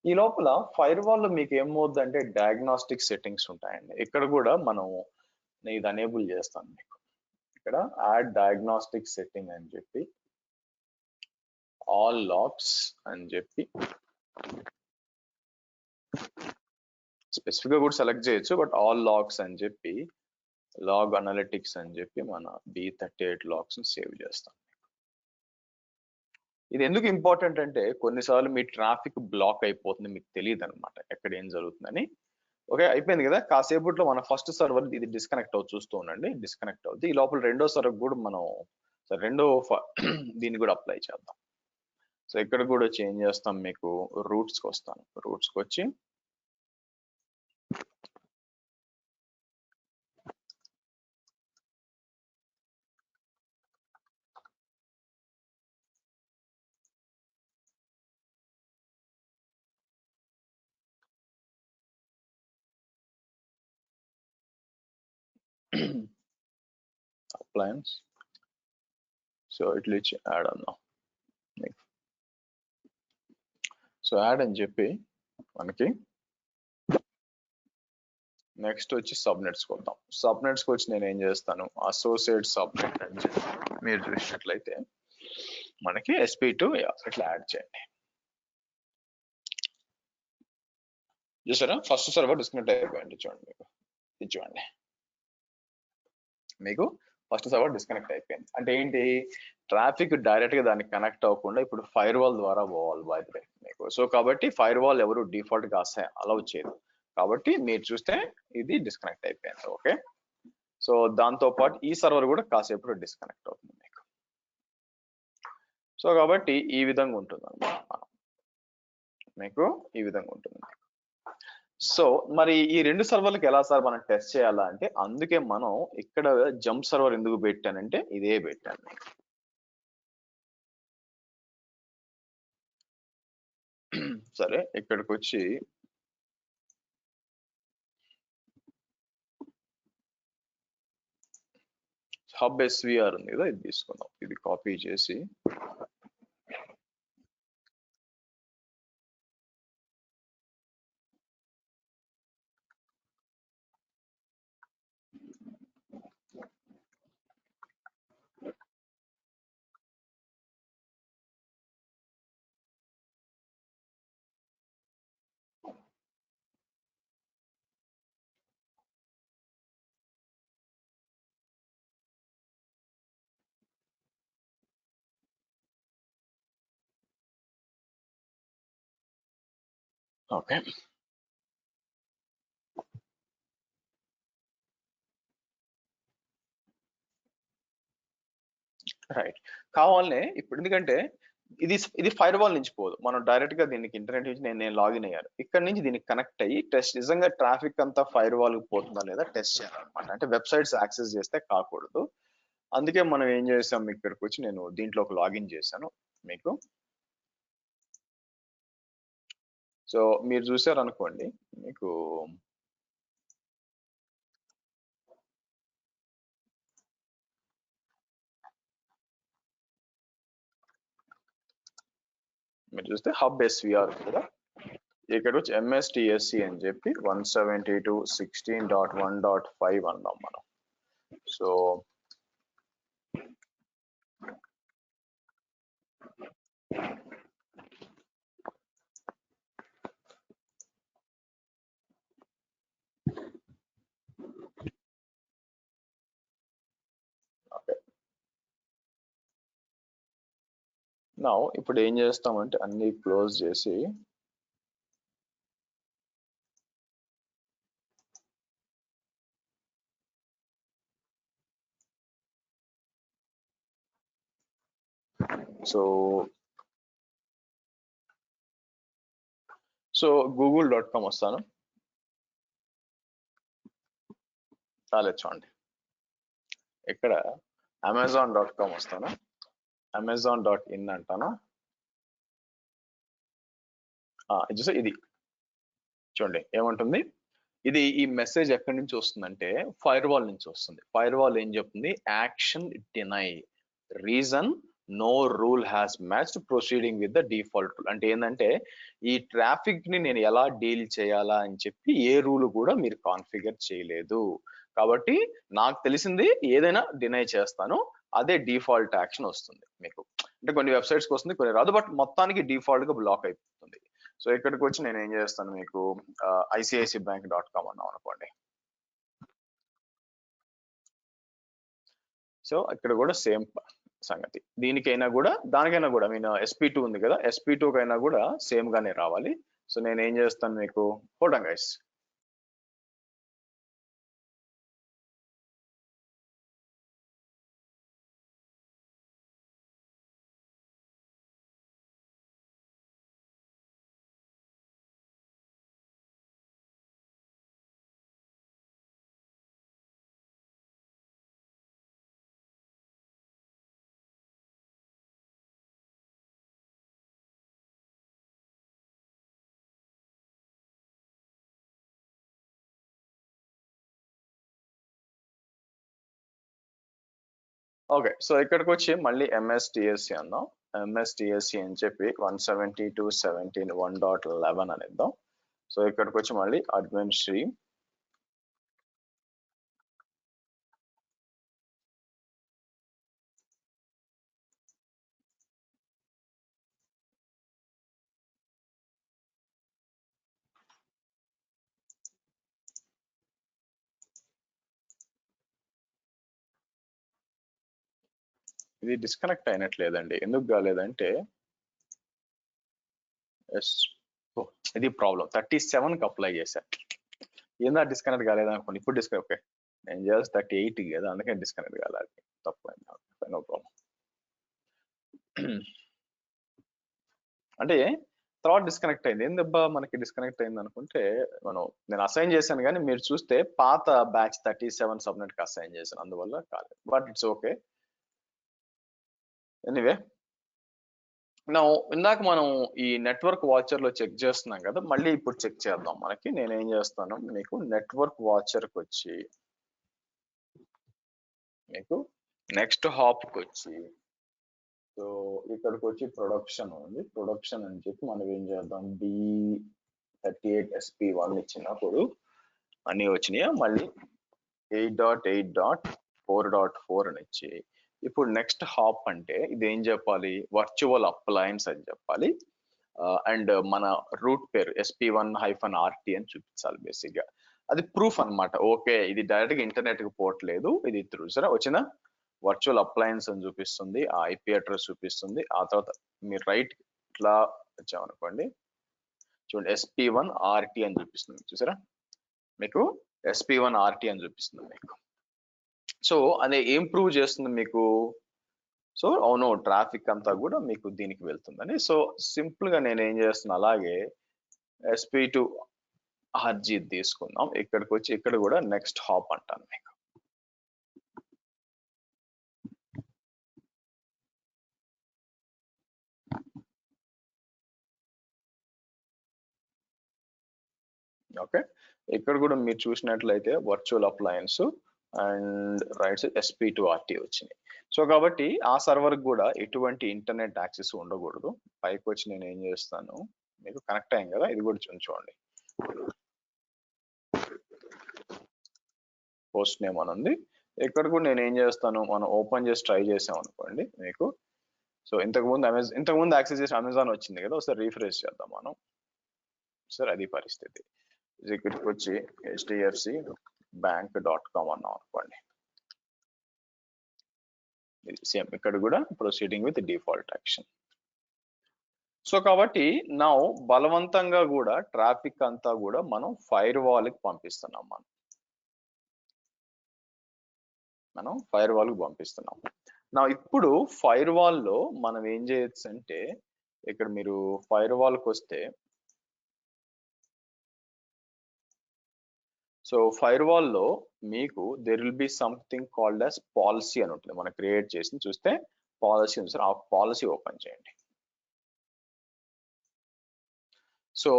ఈ లోపల ఫైర్ వాల్ లో మీకు ఏమవుతుందంటే డయాగ్నాస్టిక్ సెట్టింగ్స్ ఉంటాయండి. ఇక్కడ కూడా మనం ఇది అనేబుల్ చేస్తాను మీకు. ఇక్కడ యాడ్ డయాగ్నాస్టిక్ సెట్టింగ్ అని చెప్పి ఆల్ లాగ్స్ అని చెప్పి స్పెసిఫిక్ గా కూడా సెలెక్ట్ చేయొచ్చు, బట్ ఆల్ లాగ్స్ అని చెప్పి లాగ్ అనలిటిక్స్ అని చెప్పి మన B38 లాగ్స్ సేవ్ చేస్తాం. ఇది ఎందుకు ఇంపార్టెంట్ అంటే కొన్నిసార్లు మీ ట్రాఫిక్ బ్లాక్ అయిపోతుంది, మీకు తెలియదు అనమాట ఎక్కడ ఏం జరుగుతుందని. ఓకే, అయిపోయింది కదా. కాసేపట్లో మన ఫస్ట్ సర్వర్ ఇది డిస్కనెక్ట్ అవుతుంది, చూస్తూ ఉండండి. డిస్కనెక్ట్ అవుతుంది. ఈ లోపల రెండో సర్వర్ కూడా మనం దీన్ని కూడా అప్లై చేద్దాం. సో ఇక్కడ కూడా చేంజ్ చేస్తాం, మీకు రూట్స్కి వస్తాను. రూట్స్కి వచ్చి అప్లయన్స్, సో ఇట్లా ఇచ్చి యాడ్ అన్నాం. సో యాడ్ అని చెప్పి మనకి నెక్స్ట్ వచ్చి సబ్నెట్స్కి వద్దాం. సబ్నెట్స్కి వచ్చి నేను ఏం చేస్తాను, అసోసియేట్ సబ్నెట్ అని చెప్పి మీరు చూసినట్లయితే మనకి SP2 ఇట్లా యాడ్ చేయండి. చూసారా, ఫస్ట్ సర్వర్ డిస్కనెక్ట్ అయిపోయింది. చూడండి మీకు ఇది చూడండి, మీకు ఫస్ట్ సర్వర్ డిస్కనెక్ట్ అయిపోయింది. అంటే ఏంటి, ట్రాఫిక్ డైరెక్ట్ గా దానికి కనెక్ట్ అవ్వకుండా ఇప్పుడు ఫైర్ వాల్ ద్వారా పోవాలి బయట మీకు. సో కాబట్టి ఫైర్ వాల్ ఎవరు డిఫాల్ట్ గా అలౌ చేయదు, కాబట్టి మీరు చూస్తే ఇది డిస్కనెక్ట్ అయిపోయింది. ఓకే, సో దాంతో పాటు ఈ సర్వర్ కూడా కాసేపు డిస్కనెక్ట్ అవుతుంది మీకు. సో కాబట్టి ఈ విధంగా ఉంటుంది అన్నమాట, మీకు ఈ విధంగా ఉంటుంది. సో మరి ఈ రెండు సర్వర్లకు ఎలా సార్ మనం టెస్ట్ చేయాలా అంటే, అందుకే మనం ఇక్కడ జంప్ సర్వర్ ఎందుకు పెట్టానంటే ఇదే పెట్టాను. సరే, ఇక్కడికి వచ్చి హబ్ SVR ఉంది కదా, ఇది తీసుకుందాం. ఇది కాపీ చేసి ఓకే, రైట్. కావాలనే ఇప్పుడు ఎందుకంటే ఇది ఫైర్ వాల్ నుంచి పోదు, మనం డైరెక్ట్ గా దీనికి ఇంటర్నెట్ నుంచి నేను లాగిన్ అయ్యాను, ఇక్కడ నుంచి దీనికి కనెక్ట్ అయ్యి టెస్ట్ నిజంగా ట్రాఫిక్ అంతా ఫైర్ వాల్ పోతుందా లేదా టెస్ట్ చేయాలన్నమాట. అంటే వెబ్సైట్స్ యాక్సెస్ చేస్తే కాకూడదు. అందుకే మనం ఏం చేసాం, ఇక్కడికి వచ్చి నేను దీంట్లో ఒక లాగిన్ చేశాను మీకు. సో మీరు చూసారనుకోండి మీకు మీరు చూస్తే హబ్ ఎస్విఆర్ కూడా ఇక్కడ వచ్చి ఎంఎస్టిఎస్సి అని చెప్పి 172.16.1.5 అన్నాం మనం. సో నా ఇప్పుడు ఏం చేస్తామంటే అన్ని క్లోజ్ చేసి సో google.com వస్తాను. రాలేదు చూడండి. ఇక్కడ amazon.com వస్తాను. amazon.in అంటాను. చూసా ఇది చూడండి ఏమంటుంది. ఇది ఈ మెసేజ్ ఎక్కడి నుంచి వస్తుందంటే ఫైర్ వాల్ నుంచి వస్తుంది. ఫైర్ వాల్ ఏం చెప్తుంది, action deny, reason no rule has matched proceeding with the default rule. అంటే ఏంటంటే ఈ ట్రాఫిక్ ని నేను ఎలా డీల్ చేయాలా అని చెప్పి ఏ రూల్ కూడా మీరు కాన్ఫిగర్ చేయలేదు, కాబట్టి నాకు తెలిసింది ఏదైనా డినై చేస్తాను, అదే డిఫాల్ట్ యాక్షన్ వస్తుంది మీకు. అంటే కొన్ని వెబ్సైట్స్కి వస్తుంది, కొన్ని రాదు, బట్ మొత్తానికి డిఫాల్ట్ గా బ్లాక్ అయిపోతుంది. సో ఇక్కడికి వచ్చి నేను ఏం చేస్తాను, మీకు ICICIbank.com అన్నాం అనుకోండి. సో ఇక్కడ కూడా సేమ్ సంగతి, దీనికైనా కూడా దానికైనా కూడా మీన్ SP2 ఉంది కదా, SP2 కైనా కూడా సేమ్ గానే రావాలి. సో నేను ఏం చేస్తాను మీకు, hold on guys. Okay, so ఇక్కడికి వచ్చి మళ్ళీ MSTSC అన్నాం. MSTSC అని చెప్పి 172.17.1.11 అని ఇద్దాం. సో ఇక్కడికి వచ్చి మళ్ళీ అడ్మిన్ స్ట్రీమ్, ఇది డిస్కనెక్ట్ అయినట్లేదండి. ఎందుకు కాలేదంటే ఇది ప్రాబ్లం 37కి అప్లై చేశా, ఏందా డిస్కనెక్ట్ కాలేదు అనుకోండి. ఇప్పుడు డిస్కనెక్ట్, ఓకే నేను చేసి 38 కదా, అందుకే డిస్కనెక్ట్ కాలేదు, తప్పైంది. No problem. అంటే తర్వాత డిస్కనెక్ట్ అయింది, ఏందబ్బా మనకి డిస్కనెక్ట్ అయింది అనుకుంటే, నేను అసైన్ చేశాను కానీ మీరు చూస్తే పాత బ్యాచ్ 37 సబ్నెట్ కి అసైన్ చేశాను, అందువల్ల కాలేదు, బట్ ఇట్స్ ఓకే. ఎనీవే, నా ఇందాక మనం ఈ నెట్వర్క్ వాచర్ లో చెక్ చేస్తున్నాం కదా, మళ్ళీ ఇప్పుడు చెక్ చేద్దాం. మనకి నేనేం చేస్తాను, మీకు నెట్వర్క్ వాచర్ కి వచ్చి మీకు నెక్స్ట్ హాప్ కి వచ్చి, సో ఇక్కడికి వచ్చి ప్రొడక్షన్ ఉంది, ప్రొడక్షన్ అని చెప్పి మనం ఏం చేద్దాం, B38SP1 ఇచ్చినప్పుడు అన్ని వచ్చినాయా, మళ్ళీ 8.8.4.4 అని ఇచ్చి, ఇప్పుడు నెక్స్ట్ హాప్ అంటే ఇది ఏం చెప్పాలి, వర్చువల్ అప్లయన్స్ అని చెప్పాలి. అండ్ మన రూట్ పేరు SP1-RT అని చూపించాలి. బేసిక్ గా అది ప్రూఫ్ అన్నమాట. ఓకే ఇది డైరెక్ట్ గా ఇంటర్నెట్ కి పోవట్లేదు, ఇది త్రూ సరే వచ్చిన వర్చువల్ అప్లయన్స్ అని చూపిస్తుంది, ఆ IP అడ్రస్ చూపిస్తుంది. ఆ తర్వాత మీరు రైట్ ఇట్లా వచ్చామనుకోండి, చూడండి SP1RT అని చూపిస్తుంది, చూసారా మీకు SP1RT అని చూపిస్తుంది మీకు. సో అదే ఏం ప్రూవ్ చేస్తుంది మీకు, సో అవును ట్రాఫిక్ అంతా కూడా మీకు దీనికి వెళ్తుందని. సో సింపుల్ గా నేను ఏం చేస్తున్నా, అలాగే SP2RG తీసుకుందాం, ఇక్కడికి వచ్చి ఇక్కడ కూడా నెక్స్ట్ హాప్ అంటాను మీకు. ఓకే, ఇక్కడ కూడా మీరు చూసినట్లయితే virtual appliances and rights SP2RT వచ్చినాయి. సో కాబట్టి ఆ సర్వర్ కూడా ఎటువంటి ఇంటర్నెట్ యాక్సెస్ ఉండకూడదు. పైకి వచ్చి నేను ఏం చేస్తాను, మీకు కనెక్ట్ అయ్యాం కదా, ఇది కూడా చూడండి, పోస్ట్ నేమ్ అని ఉంది. ఇక్కడ కూడా నేను ఏం చేస్తాను, మనం ఓపెన్ చేసి ట్రై చేసాం అనుకోండి మీకు. సో ఇంతకుముందు యాక్సెస్ చేసి అమెజాన్ వచ్చింది కదా, ఒకసారి రీఫ్రెష్ చేద్దాం మనం. సార్ అది పరిస్థితి. ఇక్కడికి వచ్చి hdfcbank.com అన్నాం అనుకోండి. సేమ్ ఇక్కడ కూడా proceeding with default action. So కాబట్టి నా బలవంతంగా కూడా ట్రాఫిక్ అంతా కూడా మనం ఫైర్ వాల్కి పంపిస్తున్నాం. మనం ఫైర్ వాల్కి పంపిస్తున్నాం. నా ఇప్పుడు ఫైర్ వాల్లో మనం ఏం చేయొచ్చు అంటే, ఇక్కడ మీరు ఫైర్ వాల్కి వస్తే, సో ఫైర్ వాల్లో మీకు there will be something called as policy అని ఉంటుంది. మనం క్రియేట్ చేసి చూస్తే పాలసీ ఉంది సార్, ఆ పాలసీ ఓపెన్ చేయండి. సో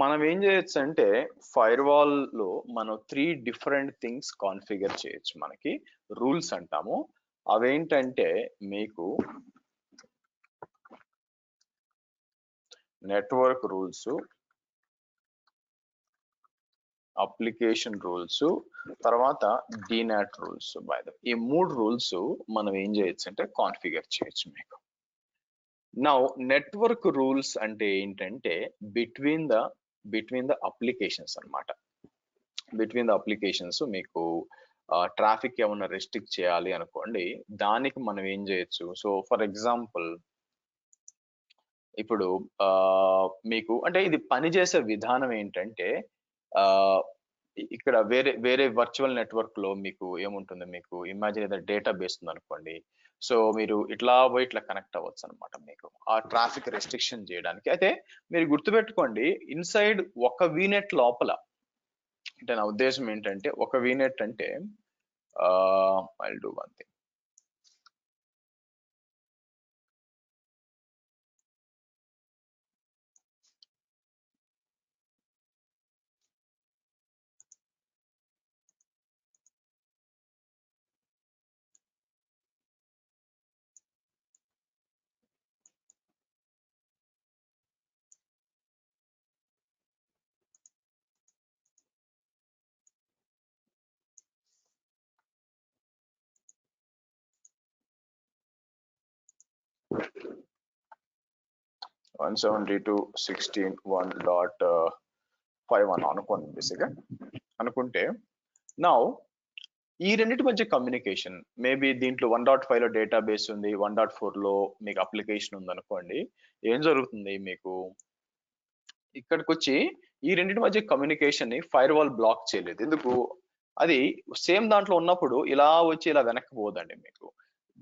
మనం ఏం చేయొచ్చు అంటే, ఫైర్ వాల్ లో మనం 3 డిఫరెంట్ థింగ్స్ కాన్ఫిగర్ చేయొచ్చు. మనకి రూల్స్ అంటాము. అవేంటంటే మీకు నెట్వర్క్ రూల్స్, అప్లికేషన్ రూల్స్, తర్వాత డీనాట్ రూల్స్. బై ద ఈ 3 రూల్స్ మనం ఏం చేయొచ్చు అంటే కాన్ఫిగర్ చేయొచ్చు మీకు. నౌ నెట్వర్క్ రూల్స్ అంటే ఏంటంటే బిట్వీన్ ద అప్లికేషన్స్ అన్నమాట. బిట్వీన్ ద అప్లికేషన్స్ మీకు ట్రాఫిక్ ఏమన్నా రెస్ట్రిక్ట్ చేయాలి అనుకోండి, దానికి మనం ఏం చేయొచ్చు. సో ఫర్ ఎగ్జాంపుల్ ఇప్పుడు మీకు అంటే ఇది పనిచేసే విధానం ఏంటంటే, ఇక్కడ వేరే వర్చువల్ నెట్వర్క్ లో మీకు ఏముంటుంది, మీకు ఇమాజిన్ ఏదైనా డేటాబేస్ ఉంది అనుకోండి. సో మీరు ఇట్లా పోయి ఇట్లా కనెక్ట్ అవ్వచ్చు అనమాట మీకు ఆ ట్రాఫిక్ రెస్ట్రిక్షన్ చేయడానికి. అయితే మీరు గుర్తుపెట్టుకోండి, ఇన్సైడ్ ఒక వీనెట్ లోపల, అంటే నా ఉద్దేశం ఏంటంటే, ఒక వీనెట్ అంటే I'll do one thing. One 172.16.1.5 అని అనుకోండి బేసిక్గా. అనుకుంటే నా ఈ రెండింటి మధ్య కమ్యూనికేషన్, మేబీ దీంట్లో 1.5 లో డేటాబేస్ ఉంది, 1.4 లో మీకు అప్లికేషన్ ఉంది అనుకోండి. ఏం జరుగుతుంది, మీకు ఇక్కడికి వచ్చి ఈ రెండింటి మధ్య కమ్యూనికేషన్ ని ఫైర్ వాల్ బ్లాక్ చేయలేదు. ఎందుకు, అది సేమ్ దాంట్లో ఉన్నప్పుడు ఇలా వచ్చి ఇలా వెనక్కి పోదండి మీకు.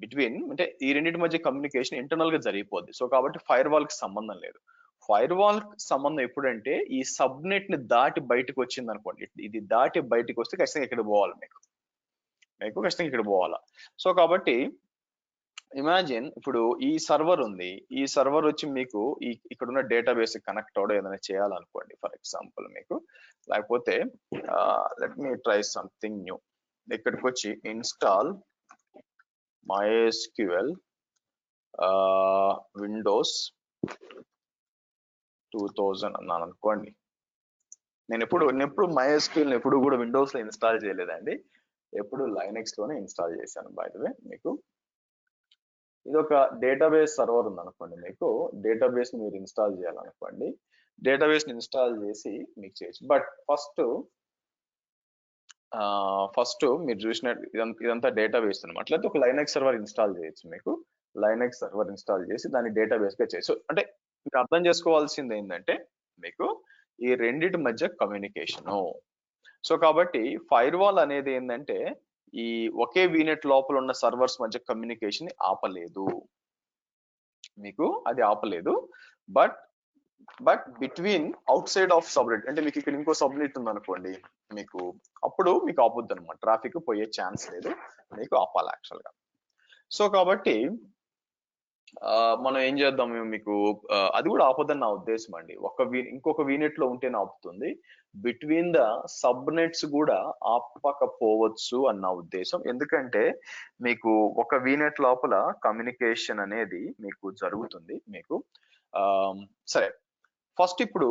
బిట్వీన్ అంటే ఈ రెండింటి మధ్య కమ్యూనికేషన్ ఇంటర్నల్ గా జరిగిపోద్ది. సో కాబట్టి ఫైర్ వాల్ కి సంబంధం లేదు. ఫైర్ వాల్ సంబంధం ఎప్పుడంటే ఈ సబ్నెట్ ని దాటి బయటకు వచ్చింది అనుకోండి, ఇది దాటి బయటకు వస్తే ఖచ్చితంగా ఇక్కడ పోవాలి మీకు ఖచ్చితంగా ఇక్కడ పోవాలా. సో కాబట్టి ఇమాజిన్ ఇప్పుడు ఈ సర్వర్ ఉంది, ఈ సర్వర్ వచ్చి మీకు ఇక్కడ ఉన్న డేటాబేస్ కనెక్ట్ అవడం ఏదైనా చేయాలనుకోండి ఫర్ ఎగ్జాంపుల్ మీకు. లేకపోతే let me try something new. ఇక్కడికి వచ్చి ఇన్స్టాల్ MySQL విండోస్ 2000 అన్నాను అనుకోండి. నేను ఎప్పుడు MySQL ఎప్పుడు కూడా విండోస్ లో ఇన్స్టాల్ చేయలేదండి, ఎప్పుడు లైనక్స్ లోనే ఇన్స్టాల్ చేశాను. బై ద వే మీకు ఇది ఒక డేటాబేస్ సర్వర్ ఉంది అనుకోండి, మీకు డేటాబేస్ మీరు ఇన్స్టాల్ చేయాలనుకోండి, డేటాబేస్ ఇన్స్టాల్ చేసి మీకు చేయొచ్చు. బట్ ఫస్ట్ మీరు చూసినట్టు ఇదంతా డేటాబేస్ అనమాట. అట్లయితే ఒక లైనక్స్ సర్వర్ ఇన్స్టాల్ చేయొచ్చు మీకు. లైనక్స్ సర్వర్ ఇన్స్టాల్ చేసి దాన్ని డేటాబేస్ గా చేయొచ్చు. అంటే మీరు అర్థం చేసుకోవాల్సింది ఏంటంటే, మీకు ఈ రెండిటి మధ్య కమ్యూనికేషన్. సో కాబట్టి ఫైర్ వాల్ అనేది ఏంటంటే, ఈ ఒకే వీనెట్ లోపల ఉన్న సర్వర్స్ మధ్య కమ్యూనికేషన్ ఆపలేదు మీకు, అది ఆపలేదు. But between out side of subnet, అంటే మీకు ఇక్కడ ఇంకో సబ్నెట్ ఉంది అనుకోండి, మీకు అప్పుడు మీకు ఆపొద్దు అనమాట, ట్రాఫిక్ పోయే ఛాన్స్ లేదు, మీకు ఆపాలి యాక్చువల్ గా. సో కాబట్టి మనం ఏం చేద్దాం మీకు అది కూడా ఆపదని నా ఉద్దేశం అండి. ఇంకొక వీనెట్ లో ఉంటేనే ఆపుతుంది. బిట్వీన్ ద సబ్ నెట్స్ కూడా ఆపకపోవచ్చు అన్న ఉద్దేశం. ఎందుకంటే మీకు ఒక వీనెట్ లోపల కమ్యూనికేషన్ అనేది మీకు జరుగుతుంది మీకు. ఆ, సరే, ఫస్ట్ ఇప్పుడు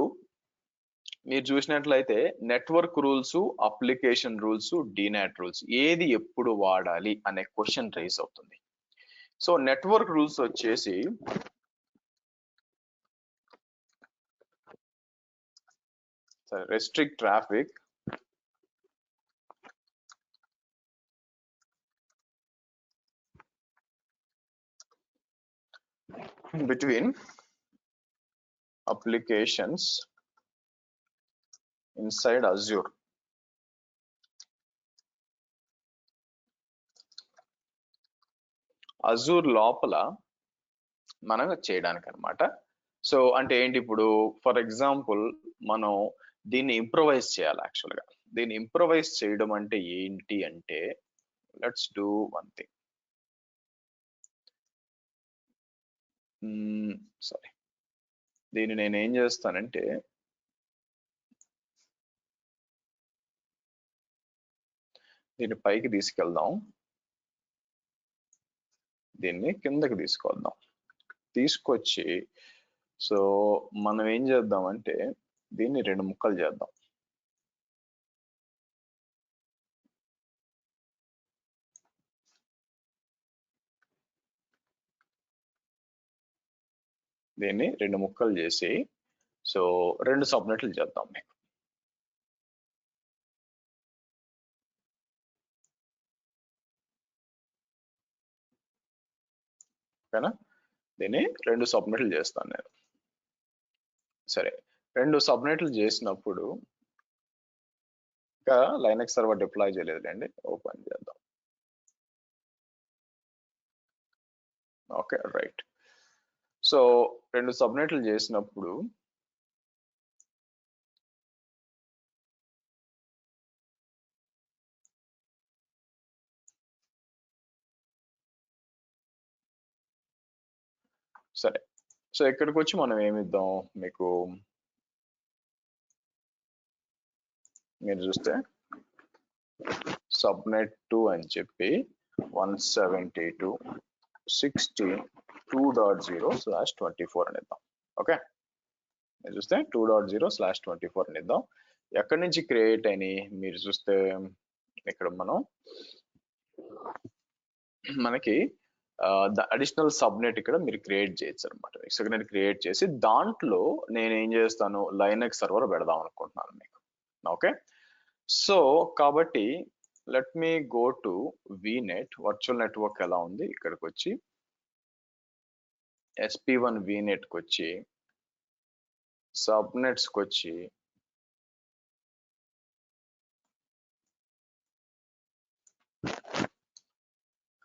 మీరు చూసినట్లయితే network rules, application rules, DNAT rules ఏది ఎప్పుడు వాడాలి అనే క్వశ్చన్ రైజ్ అవుతుంది. సో నెట్వర్క్ రూల్స్ వచ్చేసి restrict traffic between applications inside Azure. Azure లోపల మనం చేయడానికి అన్నమాట. సో అంటే ఏంటి, ఇప్పుడు ఫర్ ఎగ్జాంపుల్ మనం దీన్ని ఇంప్రొవైజ్ చేయాలి. యాక్చువల్గా దీన్ని ఇంప్రొవైజ్ చేయడం అంటే ఏంటి అంటే, let's do one thing. Sorry, దీన్ని నేను ఏం చేస్తానంటే దీన్ని పైకి తీసుకెళ్దాం, దీన్ని కిందకి తీసుకొద్దాం. తీసుకొచ్చి సో మనం ఏం చేద్దామంటే దీన్ని 2 ముక్కలు చేద్దాం. దీన్ని 2 ముక్కలు చేసి సో 2 సబ్నెట్లు చేద్దాం మీకు. ఓకేనా? దీన్ని 2 సబ్నెట్లు చేస్తాను నేను. సరే, 2 సబ్నెట్లు చేసినప్పుడు ఇంకా లైనక్స్ సర్వర్ డిప్లాయ్ చేయలేదులేండి, ఓపెన్ చేద్దాం. Okay, right. సో 2 సబ్నెట్లు చేసినప్పుడు సరే, సో ఇక్కడికి వచ్చి మనం ఏమిద్దాం మీకు, మీరు చూస్తే సబ్నెట్ 2 అని చెప్పి 172.16.2.0/24 అని ఇద్దాం. ఓకే, మీరు చూస్తే 2.0/24 అని ఇద్దాం. ఎక్కడి నుంచి క్రియేట్ అయినాయి మీరు చూస్తే ఇక్కడ మనకి అడిషనల్ సబ్నెట్ ఇక్కడ మీరు క్రియేట్ చేయొచ్చు అనమాట. సబ్నెట్ క్రియేట్ చేసి దాంట్లో నేను ఏం చేస్తాను, లైనక్స్ సర్వర్ పెడదాం అనుకుంటున్నాను మీకు. ఓకే, సో కాబట్టి let me go to vignette. Virtual network ఎలా ఉంది, ఇక్కడికి వచ్చి SP1 వీనెట్ కి వచ్చి సబ్నెట్స్ కి వచ్చి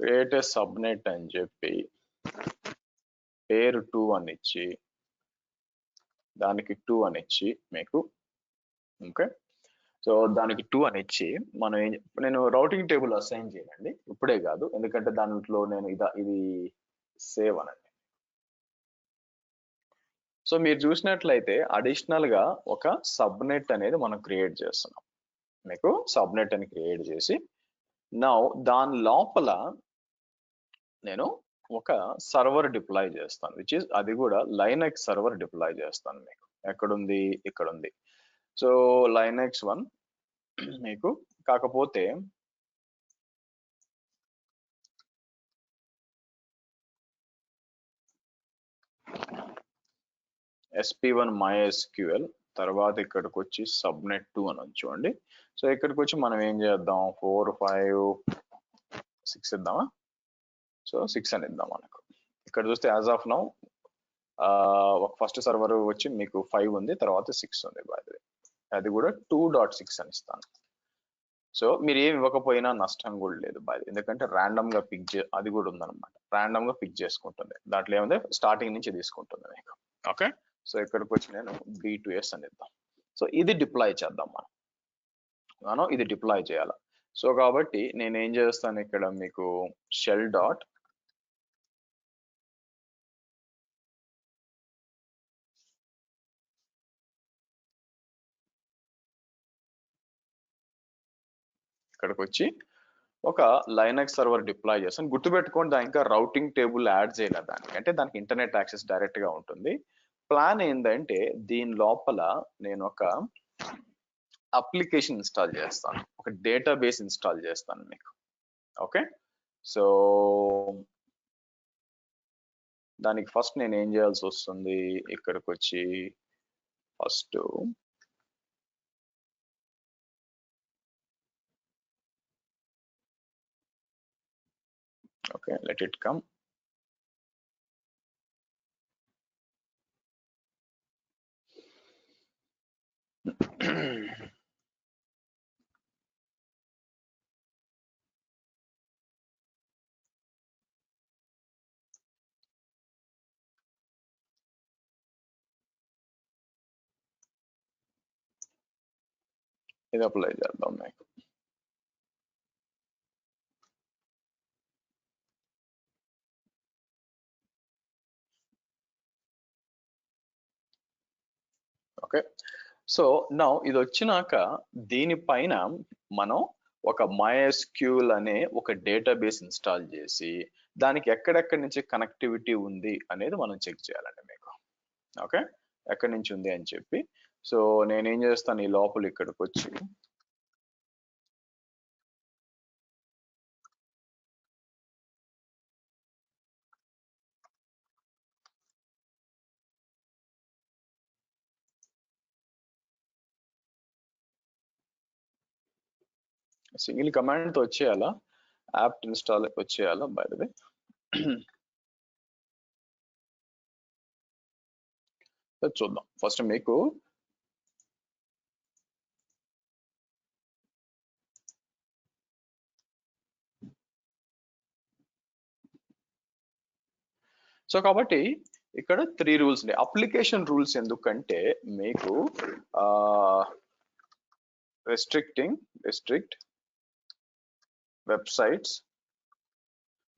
క్రియేట్ ఏ సబ్నెట్ అని చెప్పి పేరు 2 అని ఇచ్చి దానికి 2 అని ఇచ్చి మీకు. ఓకే, సో దానికి 2 అని ఇచ్చి నేను రౌటింగ్ టేబుల్ అసైన్ చేయండి ఇప్పుడే కాదు, ఎందుకంటే దాంట్లో నేను ఇది సేవ్ అనండి. సో మీరు చూసినట్లయితే అడిషనల్ గా ఒక సబ్నెట్ అనేది మనం క్రియేట్ చేస్తున్నాం. మీకు సబ్నెట్ అని క్రియేట్ చేసి నౌ దాని లోపల నేను ఒక సర్వర్ డిప్లాయ్ చేస్తాను, విచ్ ఇస్ అది కూడా లైనక్స్ సర్వర్ డిప్లాయ్ చేస్తాను మీకు. ఎక్కడుంది, ఇక్కడ ఉంది. సో లైనక్స్ 1 మీకు, కాకపోతే SP1 MySQL తర్వాత ఇక్కడికి వచ్చి సబ్నెట్ 2 అని చూడండి. సో ఇక్కడికి వచ్చి మనం ఏం చేద్దాం, 4, 5, 6 ఇద్దామా. సో 6 అని ఇద్దాం మనకు. ఇక్కడ చూస్తే యాజ్ ఆఫ్ నౌ ఒక ఫస్ట్ సర్వర్ వచ్చి మీకు 5 ఉంది, తర్వాత 6 ఉంది. అది కూడా 2.6 అని ఇస్తాను. సో మీరు ఏమి ఇవ్వకపోయినా నష్టం కూడా లేదు ఎందుకంటే ర్యాండమ్ గా అది కూడా ఉందన్నమాట. ర్యాండమ్ గా పిక్ చేసుకుంటుంది, దాంట్లో ఏముంది స్టార్టింగ్ నుంచి తీసుకుంటుంది మీకు. ఓకే, సో ఇక్కడికి వచ్చి నేను B2S అని ఇద్దాం. సో ఇది డిప్లాయ్ చేద్దాం మనం ఇది డిప్లాయ్ చేయాలి. సో కాబట్టి నేను ఏం చేస్తాను, ఇక్కడ మీకు షెల్ డాట్ ఇక్కడికి వచ్చి ఒక లైనక్స్ సర్వర్ డిప్లాయ్ చేస్తాను. గుర్తుపెట్టుకోండి, దానికి ఇంకా రౌటింగ్ టేబుల్ యాడ్ చేయలేదు దానికి, అంటే దానికి ఇంటర్నెట్ యాక్సెస్ డైరెక్ట్ గా ఉంటుంది. ప్లాన్ ఏంటంటే దీని లోపల నేను ఒక అప్లికేషన్ ఇన్స్టాల్ చేస్తాను, ఒక డేటాబేస్ ఇన్స్టాల్ చేస్తాను మీకు. ఓకే, సో దానికి ఫస్ట్ నేను ఏం చేయాల్సి వస్తుంది, ఇక్కడికి వచ్చి first okay, let it come. ఇది అప్లై చేద్దాం మీకు. ఓకే, సో నౌ ఇది వచ్చినాక దీనిపైన మనం ఒక MySQL అనే ఒక డేటాబేస్ ఇన్స్టాల్ చేసి దానికి ఎక్కడెక్కడి నుంచి కనెక్టివిటీ ఉంది అనేది మనం చెక్ చేయాలండి మీకు. ఓకే, ఎక్కడి నుంచి ఉంది అని చెప్పి, సో నేనేం చేస్తాను, ఈ లోపల ఇక్కడికి వచ్చి సింగిల్ కమాండ్ తో వచ్చేయాలా, యాప్ ఇన్స్టాల్ వచ్చేయాలా బై ద వే. చూద్దాం ఫస్ట్ మీకు. సో కాబట్టి ఇక్కడ 3 రూల్స్ ఉన్నాయి. అప్లికేషన్ రూల్స్ ఎందుకంటే మీకు రెస్ట్రిక్ట్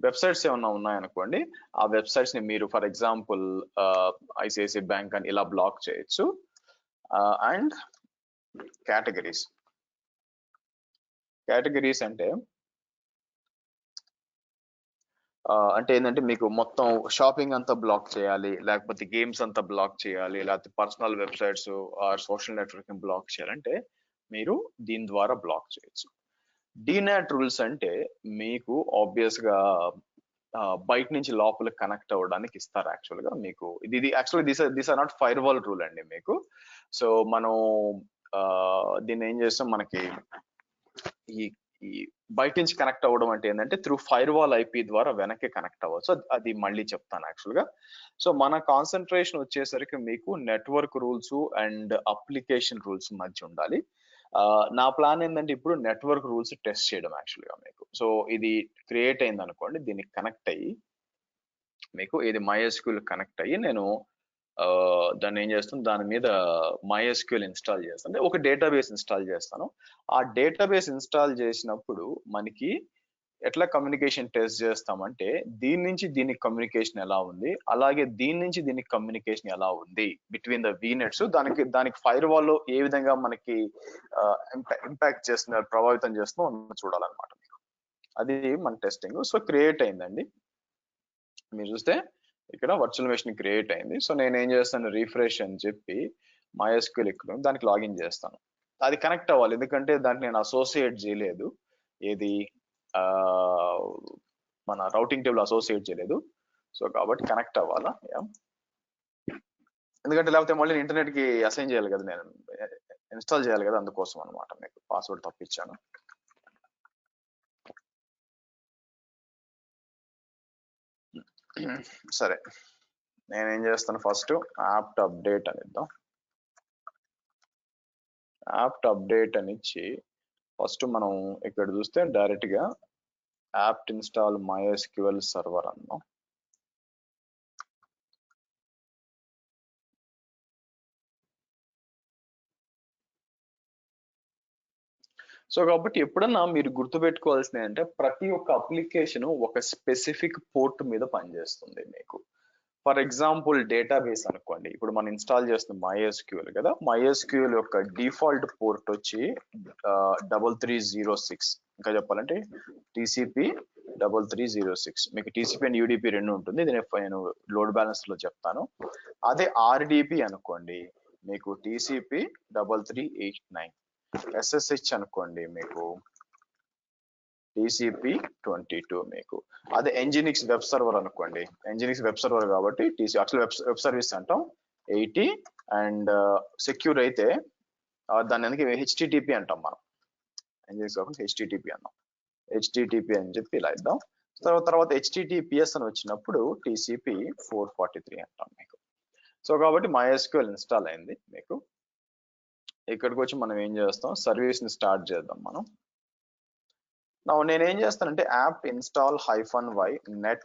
వెబ్సైట్స్ ఏమన్నా ఉన్నాయనుకోండి, ఆ వెబ్సైట్స్ ని మీరు ఫర్ ఎగ్జాంపుల్ ఐసిఐసిఐ బ్యాంక్ అని ఇలా బ్లాక్ చేయొచ్చు. అండ్ కేటగిరీస్ అంటే ఏంటంటే మీకు మొత్తం షాపింగ్ అంతా బ్లాక్ చేయాలి, లేకపోతే గేమ్స్ అంతా బ్లాక్ చేయాలి, లేకపోతే personal websites or social networking block చేయాలంటే మీరు దీని ద్వారా బ్లాక్ చేయొచ్చు. డీనాట్ రూల్స్ అంటే మీకు ఆబ్వియస్ గా బయట నుంచి లోపల కనెక్ట్ అవ్వడానికి ఇస్తారు. యాక్చువల్ గా మీకు ఇది actually this are not firewall rule అండి మీకు. సో మనం దీన్ని ఏం చేస్తాం, మనకి ఈ బయట నుంచి కనెక్ట్ అవ్వడం అంటే ఏంటంటే త్రూ ఫైర్ వాల్ ఐపీ ద్వారా వెనక్కి కనెక్ట్ అవ్వచ్చు. అది మళ్ళీ చెప్తాను యాక్చువల్ గా. సో మన కాన్సన్ట్రేషన్ వచ్చేసరికి మీకు network rules and application rules మధ్య ఉండాలి. నా ప్లాన్ ఏంటంటే ఇప్పుడు నెట్వర్క్ రూల్స్ టెస్ట్ చేయడం యాక్చువల్ గా మీకు. సో ఇది క్రియేట్ అయింది అనుకోండి, దీనికి కనెక్ట్ అయ్యి మీకు ఇది MySQL కనెక్ట్ అయ్యి నేను దాన్ని ఏం చేస్తాను, దాని మీద MySQL ఇన్స్టాల్ చేస్తాను, అంటే ఒక డేటాబేస్ ఇన్స్టాల్ చేస్తాను. ఆ డేటాబేస్ ఇన్స్టాల్ చేసినప్పుడు మనకి ఎట్లా కమ్యూనికేషన్ టెస్ట్ చేస్తామంటే దీని నుంచి దీనికి కమ్యూనికేషన్ ఎలా ఉంది, అలాగే దీని నుంచి దీనికి కమ్యూనికేషన్ ఎలా ఉంది బిట్వీన్ ద వీనెట్స్, దానికి ఫైర్ వాల్ ఏ విధంగా మనకి ఇంపాక్ట్ చేస్తున్నారు, ప్రభావితం చేస్తుందో చూడాలన్నమాట మీకు. అది మన టెస్టింగ్. సో క్రియేట్ అయిందండి, మీరు చూస్తే ఇక్కడ వర్చువల్ మెషిన్ క్రియేట్ అయింది. సో నేను ఏం చేస్తాను, రిఫ్రెష్ అని చెప్పి MySQL ఇక్కడ దానికి లాగిన్ చేస్తాను. అది కనెక్ట్ అవ్వాలి, ఎందుకంటే దాన్ని నేను అసోసియేట్ చేయలేదు, ఏది మన రౌటింగ్ టేబుల్ అసోసియేట్ చేయలేదు. సో కాబట్టి కనెక్ట్ అవ్వాలా, ఎందుకంటే లేకపోతే మళ్ళీ ఇంటర్నెట్ కి అసైన్ చేయాలి కదా, నేను ఇన్స్టాల్ చేయాలి కదా, అందుకోసం అనమాట. మీకు పాస్వర్డ్ తప్పించాను. సరే, నేనేం చేస్తాను, ఫస్ట్ యాప్ట్ అప్డేట్ అని ఇద్దాం. యాప్ట్ అప్డేట్ అని ఇచ్చి ఫస్ట్ మనం ఇక్కడ చూస్తే డైరెక్ట్ గా యాప్ట్ ఇన్స్టాల్ MySQL సర్వర్ అన్నాం. సో కాబట్టి ఎప్పుడన్నా మీరు గుర్తుపెట్టుకోవాల్సింది ఏంటంటే ప్రతి ఒక్క అప్లికేషన్ ఒక స్పెసిఫిక్ పోర్ట్ మీద పనిచేస్తుంది మీకు. ఫర్ ఎగ్జాంపుల్ డేటాబేస్ అనుకోండి, ఇప్పుడు మనం ఇన్స్టాల్ చేస్తున్న MySQL కదా, MySQL యొక్క డిఫాల్ట్ పోర్ట్ వచ్చి 3306. ఇంకా చెప్పాలంటే టీసీపీ 3306 మీకు టీసీపీ అండ్ యూడిపి రెండు ఉంటుంది. ఇది నేను లోడ్ బ్యాలెన్స్ లో చెప్తాను. అదే ఆర్డిపి అనుకోండి మీకు టీసీపీ 3389, ఎస్ఎస్హెచ్ అనుకోండి మీకు టీసీపీ 22 మీకు. అదే ఎంజినిక్స్ వెబ్ సర్వర్ అనుకోండి, ఎంజినిక్స్ వెబ్ సర్వర్ కాబట్టి యాక్చువల్ వెబ్ సర్వీస్ అంటాం 80, అండ్ సెక్యూర్ అయితే దాని అందుకే హెచ్టిటిపి అంటాం మనం. ఎంజినిక్స్ కాకుండా హెచ్టిటిపి అన్నాం, హెచ్టిటిపి అని చెప్పి ఇలా ఇద్దాం. తర్వాత హెచ్టిటిపిఎస్ అని వచ్చినప్పుడు టీసీపీ 443 అంటాం మీకు. సో కాబట్టి MySQL ఇన్స్టాల్ అయింది మీకు. ఇక్కడికి వచ్చి మనం ఏం చేస్తాం, సర్వీస్ ని స్టార్ట్ చేద్దాం మనం. నేను ఏం చేస్తానంటే app install -y net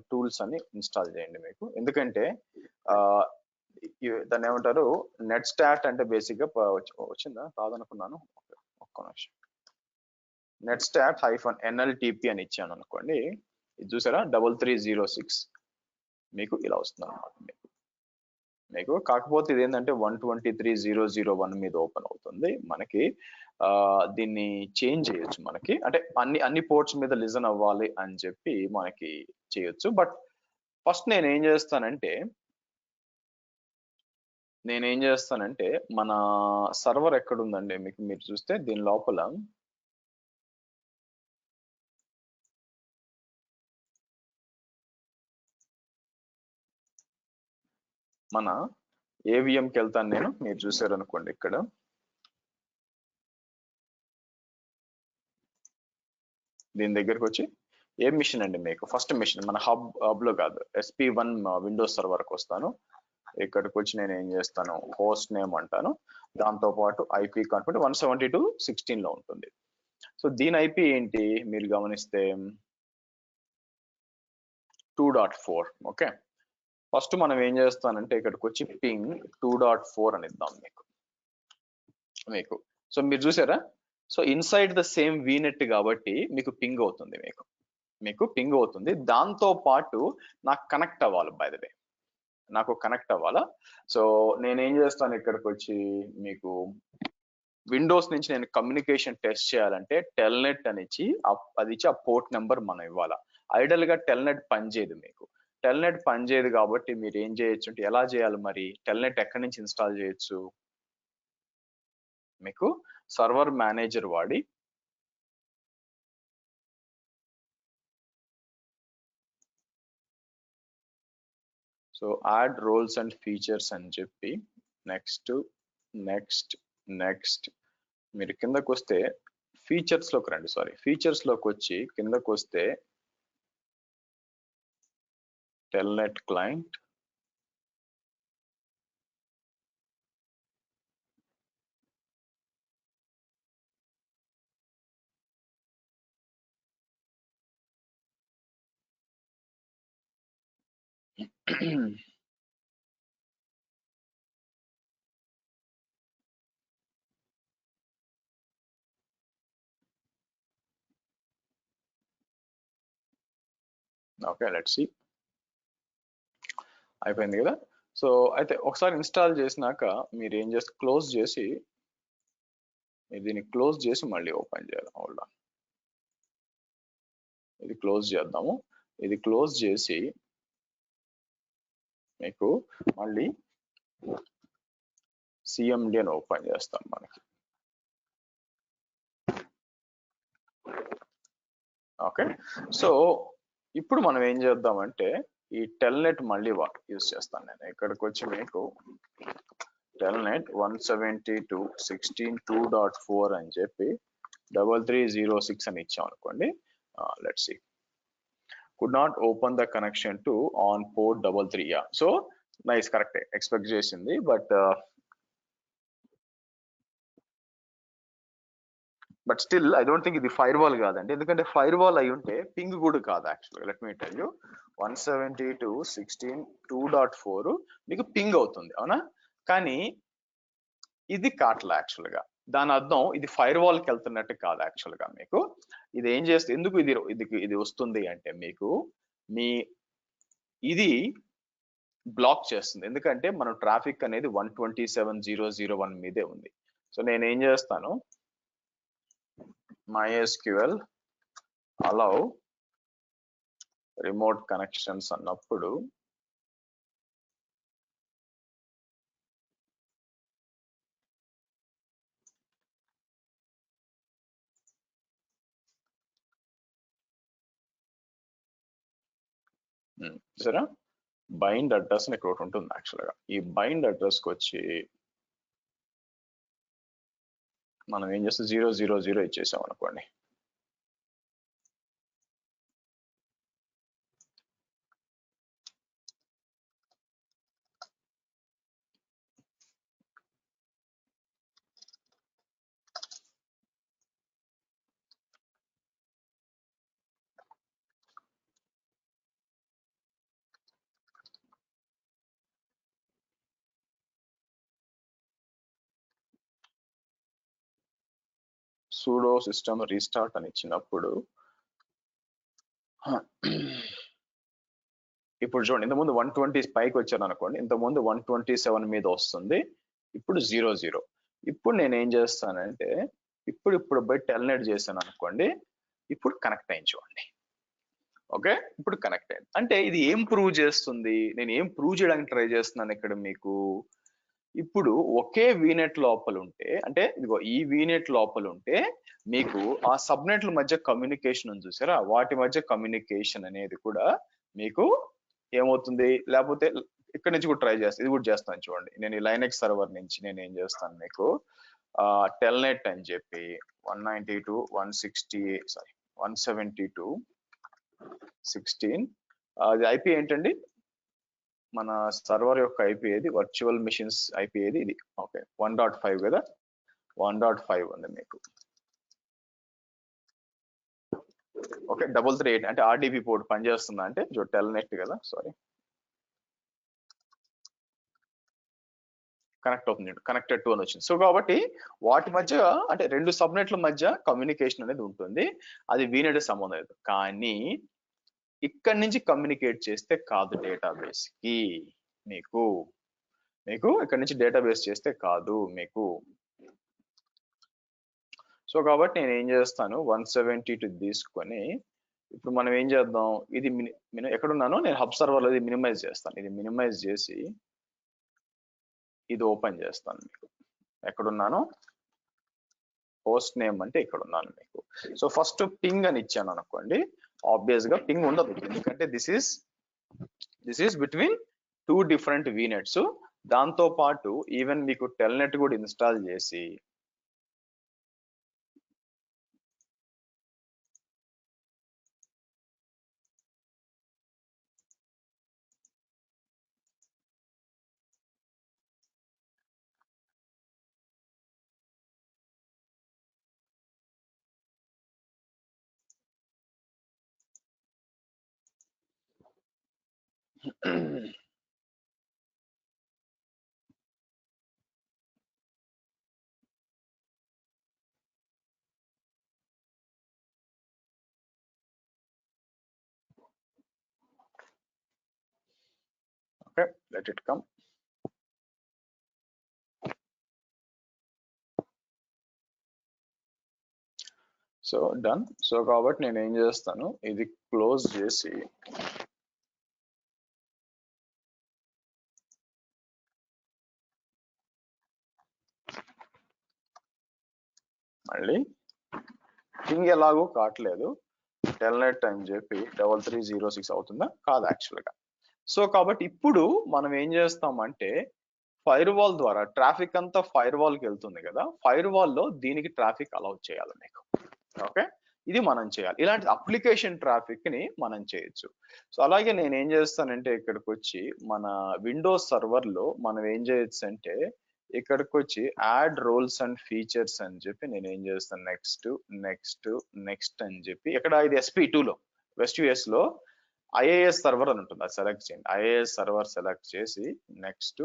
-tools అని ఇన్స్టాల్ చేయండి మీకు. ఎందుకంటే దాన్ని ఏమంటారు, నెట్ స్టాట్ అంటే బేసిక్ గా వచ్చిందా రాదనుకున్నాను, ఒక్క నిమిషం. నెట్ స్టాట్ -nltp అని ఇచ్చాను అనుకోండి, ఇది చూసారా 3306 మీకు ఇలా వస్తుంది అనమాట మీకు. కాకపోతే ఇది ఏంటంటే 123.0.0.1 మీద ఓపెన్ అవుతుంది మనకి. దీన్ని చేంజ్ చేయొచ్చు మనకి, అంటే అన్ని పోర్ట్స్ మీద లిజన్ అవ్వాలి అని చెప్పి మనకి చేయొచ్చు. బట్ ఫస్ట్ నేనేం చేస్తానంటే మన సర్వర్ ఎక్కడుందండి మీకు, మీరు చూస్తే దీని లోపల మన ఏవిఎంకి వెళ్తాను నేను. మీరు చూసారు అనుకోండి ఇక్కడ దీని దగ్గరకు వచ్చి ఏ మిషన్ అండి మీకు, ఫస్ట్ మిషన్ మన హబ్ లో కాదు, SP1 విండోస్ సర్వర్కి వస్తాను. ఇక్కడికి వచ్చి నేను ఏం చేస్తాను, హోస్ట్ నేమ్ అంటాను, దాంతో పాటు ఐపీ కనుకుంటే 172.16 లో ఉంటుంది. సో దీని ఐపీ ఏంటి మీరు గమనిస్తే 2.4. ఓకే, ఫస్ట్ మనం ఏం చేస్తానంటే ఇక్కడికి వచ్చి పింగ్ 2.4 అని ఇద్దాం మీకు. సో మీరు చూసారా, so inside the same vignette కాబట్టి మీకు పింగ్ అవుతుంది, మీకు పింగ్ అవుతుంది. దాంతో పాటు నాకు కనెక్ట్ అవ్వాలి, బై ద వే నాకు కనెక్ట్ అవ్వాలా. సో నేనేం చేస్తాను ఇక్కడికి వచ్చి మీకు విండోస్ నుంచి నేను కమ్యూనికేషన్ టెస్ట్ చేయాలంటే టెల్నెట్ అని ఇచ్చి అది ఇచ్చి ఆ పోర్ట్ నెంబర్ మనం ఇవ్వాలా. ఐడల్ గా టెల్నెట్ పనిచేయదు మీకు, టెల్నెట్ పనిచేయదు కాబట్టి మీరు ఏం చేయొచ్చు అంటే, ఎలా చేయాలి మరి, టెల్నెట్ ఎక్కడి నుంచి ఇన్స్టాల్ చేయొచ్చు మీకు, సర్వర్ మేనేజర్ వాడి so add roles and features అని చెప్పి నెక్స్ట్ మీరు కిందకు వస్తే ఫీచర్స్ లోకి రండి, ఫీచర్స్ లోకి వచ్చి కిందకు వస్తే telnet client, okay let's see, అయిపోయింది కదా. సో అయితే ఒకసారి ఇన్స్టాల్ చేసినాక మీరు ఏం చేస్తే క్లోజ్ చేసి, దీన్ని క్లోజ్ చేసి మళ్ళీ ఓపెన్ చేయాలి. హోల్డ్ ఆన్, ఇది క్లోజ్ చేద్దాము. ఇది క్లోజ్ చేసి మీకు మళ్ళీ సిఎండి అని ఓపెన్ చేస్తాం మనకి. ఓకే, సో ఇప్పుడు మనం ఏం చేద్దామంటే ఈ టెల్నెట్ మళ్ళీ యూజ్ చేస్తాను నేను. ఇక్కడికి వచ్చి మీకు టెల్నెట్ 172.16.2.4 అని చెప్పి 3306 అని ఇచ్చాం అనుకోండి. Let's see, could not open the connection to on port 33. yeah, so nice, correct, expect చేసింది. But still I don't think ఇది ఫైర్ వాల్ కాదండి, ఎందుకంటే ఫైర్ వాల్ అయి ఉంటే పింగ్ కూడా కాదు యాక్చువల్గా. లెట్ మీ టెల్ యూ 172.16.2.4 మీకు పింగ్ అవుతుంది, అవునా, కానీ ఇది కాట్లా యాక్చువల్గా. దాని అర్థం ఇది ఫైర్ వాల్కి వెళ్తున్నట్టు కాదు యాక్చువల్గా. మీకు ఇది ఏం చేస్తే, ఎందుకు ఇది వస్తుంది అంటే మీకు ఇది బ్లాక్ చేస్తుంది, ఎందుకంటే మనం ట్రాఫిక్ అనేది 127.0.0.1 మీదే ఉంది. సో నేను ఏం చేస్తాను, MySQL allow remote connections అన్నప్పుడు సరే బైండ్ అడ్రస్ అని ఇక్కడ ఒకటి ఉంటుంది యాక్చువల్గా. ఈ బైండ్ అడ్రస్కి వచ్చి మనం ఏం చేస్తే 000 ఇచ్చేసాం అనుకోండి. sudo system restart అని ఇచ్చినప్పుడు ఇప్పుడు చూడండి, ఇంతకుముందు 120 పైకి వచ్చాను అనుకోండి, ఇంతకుముందు 127 మీద వస్తుంది, ఇప్పుడు 00. ఇప్పుడు నేను ఏం చేస్తానంటే ఇప్పుడు పోయి టెల్నెట్ చేశాను అనుకోండి, ఇప్పుడు కనెక్ట్ అయింది చూడండి. ఓకే, ఇప్పుడు కనెక్ట్ అయింది. అంటే ఇది ఏం ప్రూవ్ చేస్తుంది, నేను ఏం ప్రూవ్ చేయడానికి ట్రై చేస్తున్నాను ఇక్కడ మీకు. ఇప్పుడు ఒకే వీనెట్ లోపల ఉంటే, అంటే ఇదిగో ఈ వీనెట్ లోపల ఉంటే మీకు ఆ సబ్నెట్ల మధ్య కమ్యూనికేషన్ ఉంది చూసారా, వాటి మధ్య కమ్యూనికేషన్ అనేది కూడా మీకు ఏమవుతుంది. లేకపోతే ఇక్కడ నుంచి కూడా ట్రై చేస్తాను, ఇది కూడా చేస్తాను చూడండి. నేను ఈ లైనెక్స్ సర్వర్ నుంచి నేను ఏం చేస్తాను మీకు టెల్నెట్ అని చెప్పి 172.16 అది ఐపీ ఏంటండి, మన సర్వర్ యొక్క ఐపీ ఏది, వర్చువల్ మిషన్స్ ఐపీ ఏది, ఇది. ఓకే, 1.5 కదా, 1.5 ఉంది మీకు. ఓకే, 338 అంటే ఆర్డిబి పోర్ట్ పనిచేస్తుందా అంటే టెల్నెట్ కదా, సారీ, కనెక్ట్ అవుతుంది, కనెక్టెడ్ టు అని వచ్చింది. సో కాబట్టి వాటి మధ్య అంటే రెండు సబ్నెట్ల మధ్య కమ్యూనికేషన్ అనేది ఉంటుంది, అది వీనెట్ సంబంధం లేదు. కానీ ఇక్కడి నుంచి కమ్యూనికేట్ చేస్తే కాదు డేటాబేస్ కి, మీకు ఇక్కడ నుంచి డేటాబేస్ చేస్తే కాదు మీకు. సో కాబట్టి నేను ఏం చేస్తాను, 172 తీసుకొని ఇప్పుడు మనం ఏం చేద్దాం, ఇది ఎక్కడున్నానో నేను హబ్ సర్వర్లో ఇది మినిమైజ్ చేస్తాను. ఇది మినిమైజ్ చేసి ఇది ఓపెన్ చేస్తాను మీకు. ఎక్కడున్నానో హోస్ట్ నేమ్ అంటే ఇక్కడ ఉన్నాను మీకు. సో ఫస్ట్ పింగ్ అని ఇచ్చాను అనుకోండి, ఆబ్వియస్ గా పింగ్ ఉండదు, ఎందుకంటే this is between 2 different VNets. దాంతో పాటు ఈవెన్ మీకు టెల్నెట్ కూడా ఇన్స్టాల్ చేసి okay, let it come. So done. So కాబట్టి నేను ఏం చేస్తాను, ఇది క్లోజ్ చేసి మళ్ళీ పింగ్ ఎలాగో కావట్లేదు, టెల్నెట్ అని చెప్పి 3306 అవుతుందా, కాదు యాక్చువల్ గా. సో కాబట్టి ఇప్పుడు మనం ఏం చేస్తామంటే ఫైర్ వాల్ ద్వారా ట్రాఫిక్ అంతా ఫైర్ వాల్ కి వెళ్తుంది కదా, ఫైర్ వాల్ లో దీనికి ట్రాఫిక్ అలౌ చేయాలి మీకు. ఓకే, ఇది మనం చేయాలి, ఇలాంటి అప్లికేషన్ ట్రాఫిక్ ని మనం చేయొచ్చు. సో అలాగే నేను ఏం చేస్తానంటే ఇక్కడికి వచ్చి మన విండోస్ సర్వర్ లో మనం ఏం చేయొచ్చు అంటే ఇక్కడికి వచ్చి యాడ్ రోల్స్ అండ్ ఫీచర్స్ అని చెప్పి నేను ఏం చేస్తాను, నెక్స్ట్ అని చెప్పి ఇక్కడ ఇది SP2 లో వెస్ట్ యుఎస్ లో ఐఏఎస్ సర్వర్ అని ఉంటుంది, అది సెలెక్ట్ చేయండి. ఐఏఎస్ సర్వర్ సెలెక్ట్ చేసి నెక్స్ట్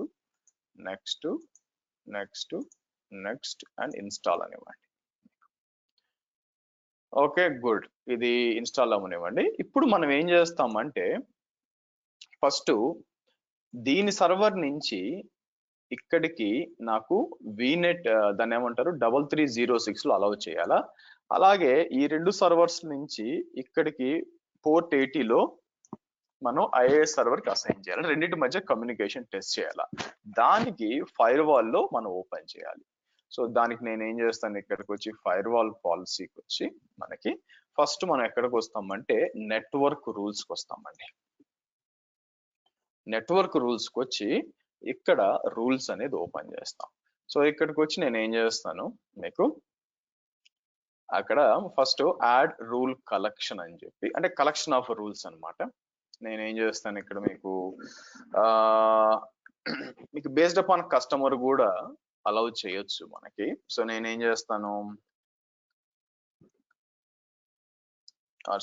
అండ్ ఇన్స్టాల్ అనివ్వండి. ఓకే గుడ్, ఇది ఇన్స్టాల్ అవ్వనివ్వండి. ఇప్పుడు మనం ఏం చేస్తామంటే ఫస్ట్ దీని సర్వర్ నుంచి ఇక్కడికి నాకు వీనెట్ దాన్ని ఏమంటారు 3306 లో అలౌ చేయాలా. అలాగే ఈ 2 సర్వర్స్ నుంచి ఇక్కడికి పోర్ట్ 80లో మనం ఐఏఎస్ సర్వర్ కి అసైన్ చేయాలి. రెండింటి మధ్య కమ్యూనికేషన్ టెస్ట్ చేయాలా. దానికి ఫైర్ వాల్ లో మనం ఓపెన్ చేయాలి. సో దానికి నేను ఏం చేస్తాను, ఇక్కడికి వచ్చి ఫైర్ వాల్ పాలసీకి వచ్చి మనకి ఫస్ట్ మనం ఎక్కడికి వస్తామంటే నెట్వర్క్ రూల్స్ కి వస్తామండి. నెట్వర్క్ రూల్స్ కి వచ్చి ఇక్కడ రూల్స్ అనేది ఓపెన్ చేస్తాం. సో ఇక్కడికి వచ్చి నేను ఏం చేస్తాను, మీకు అక్కడ ఫస్ట్ యాడ్ రూల్ కలెక్షన్ అని చెప్పి, అంటే కలెక్షన్ ఆఫ్ రూల్స్ అన్నమాట. నేనేం చేస్తాను ఇక్కడ మీకు మీకు బేస్డ్ అపాన్ కస్టమర్ కూడా అలౌ చేయొచ్చు మనకి. సో నేనేం చేస్తాను,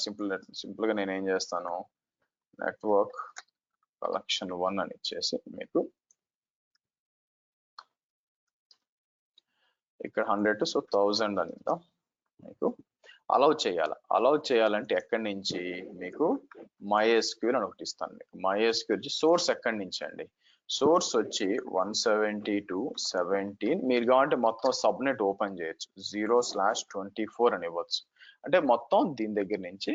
సింపుల్ గా నేనేం చేస్తాను, నెట్వర్క్ కలెక్షన్ 1 అని ఇచ్చేసి మీకు ఇక్కడ 100 సో 1000 అని ఇద్దాం. మీకు అలౌ చేయాలి. అలౌ చేయాలంటే ఎక్కడి నుంచి, మీకు MySQL అని ఒకటి ఇస్తాను. మీకు MySQL సోర్స్ ఎక్కడి నుంచి అండి, సోర్స్ వచ్చి 172.17. మీరు కావాలంటే మొత్తం సబ్నెట్ ఓపెన్ చేయొచ్చు, 0/24 అని ఇవ్వచ్చు. అంటే మొత్తం దీని దగ్గర నుంచి,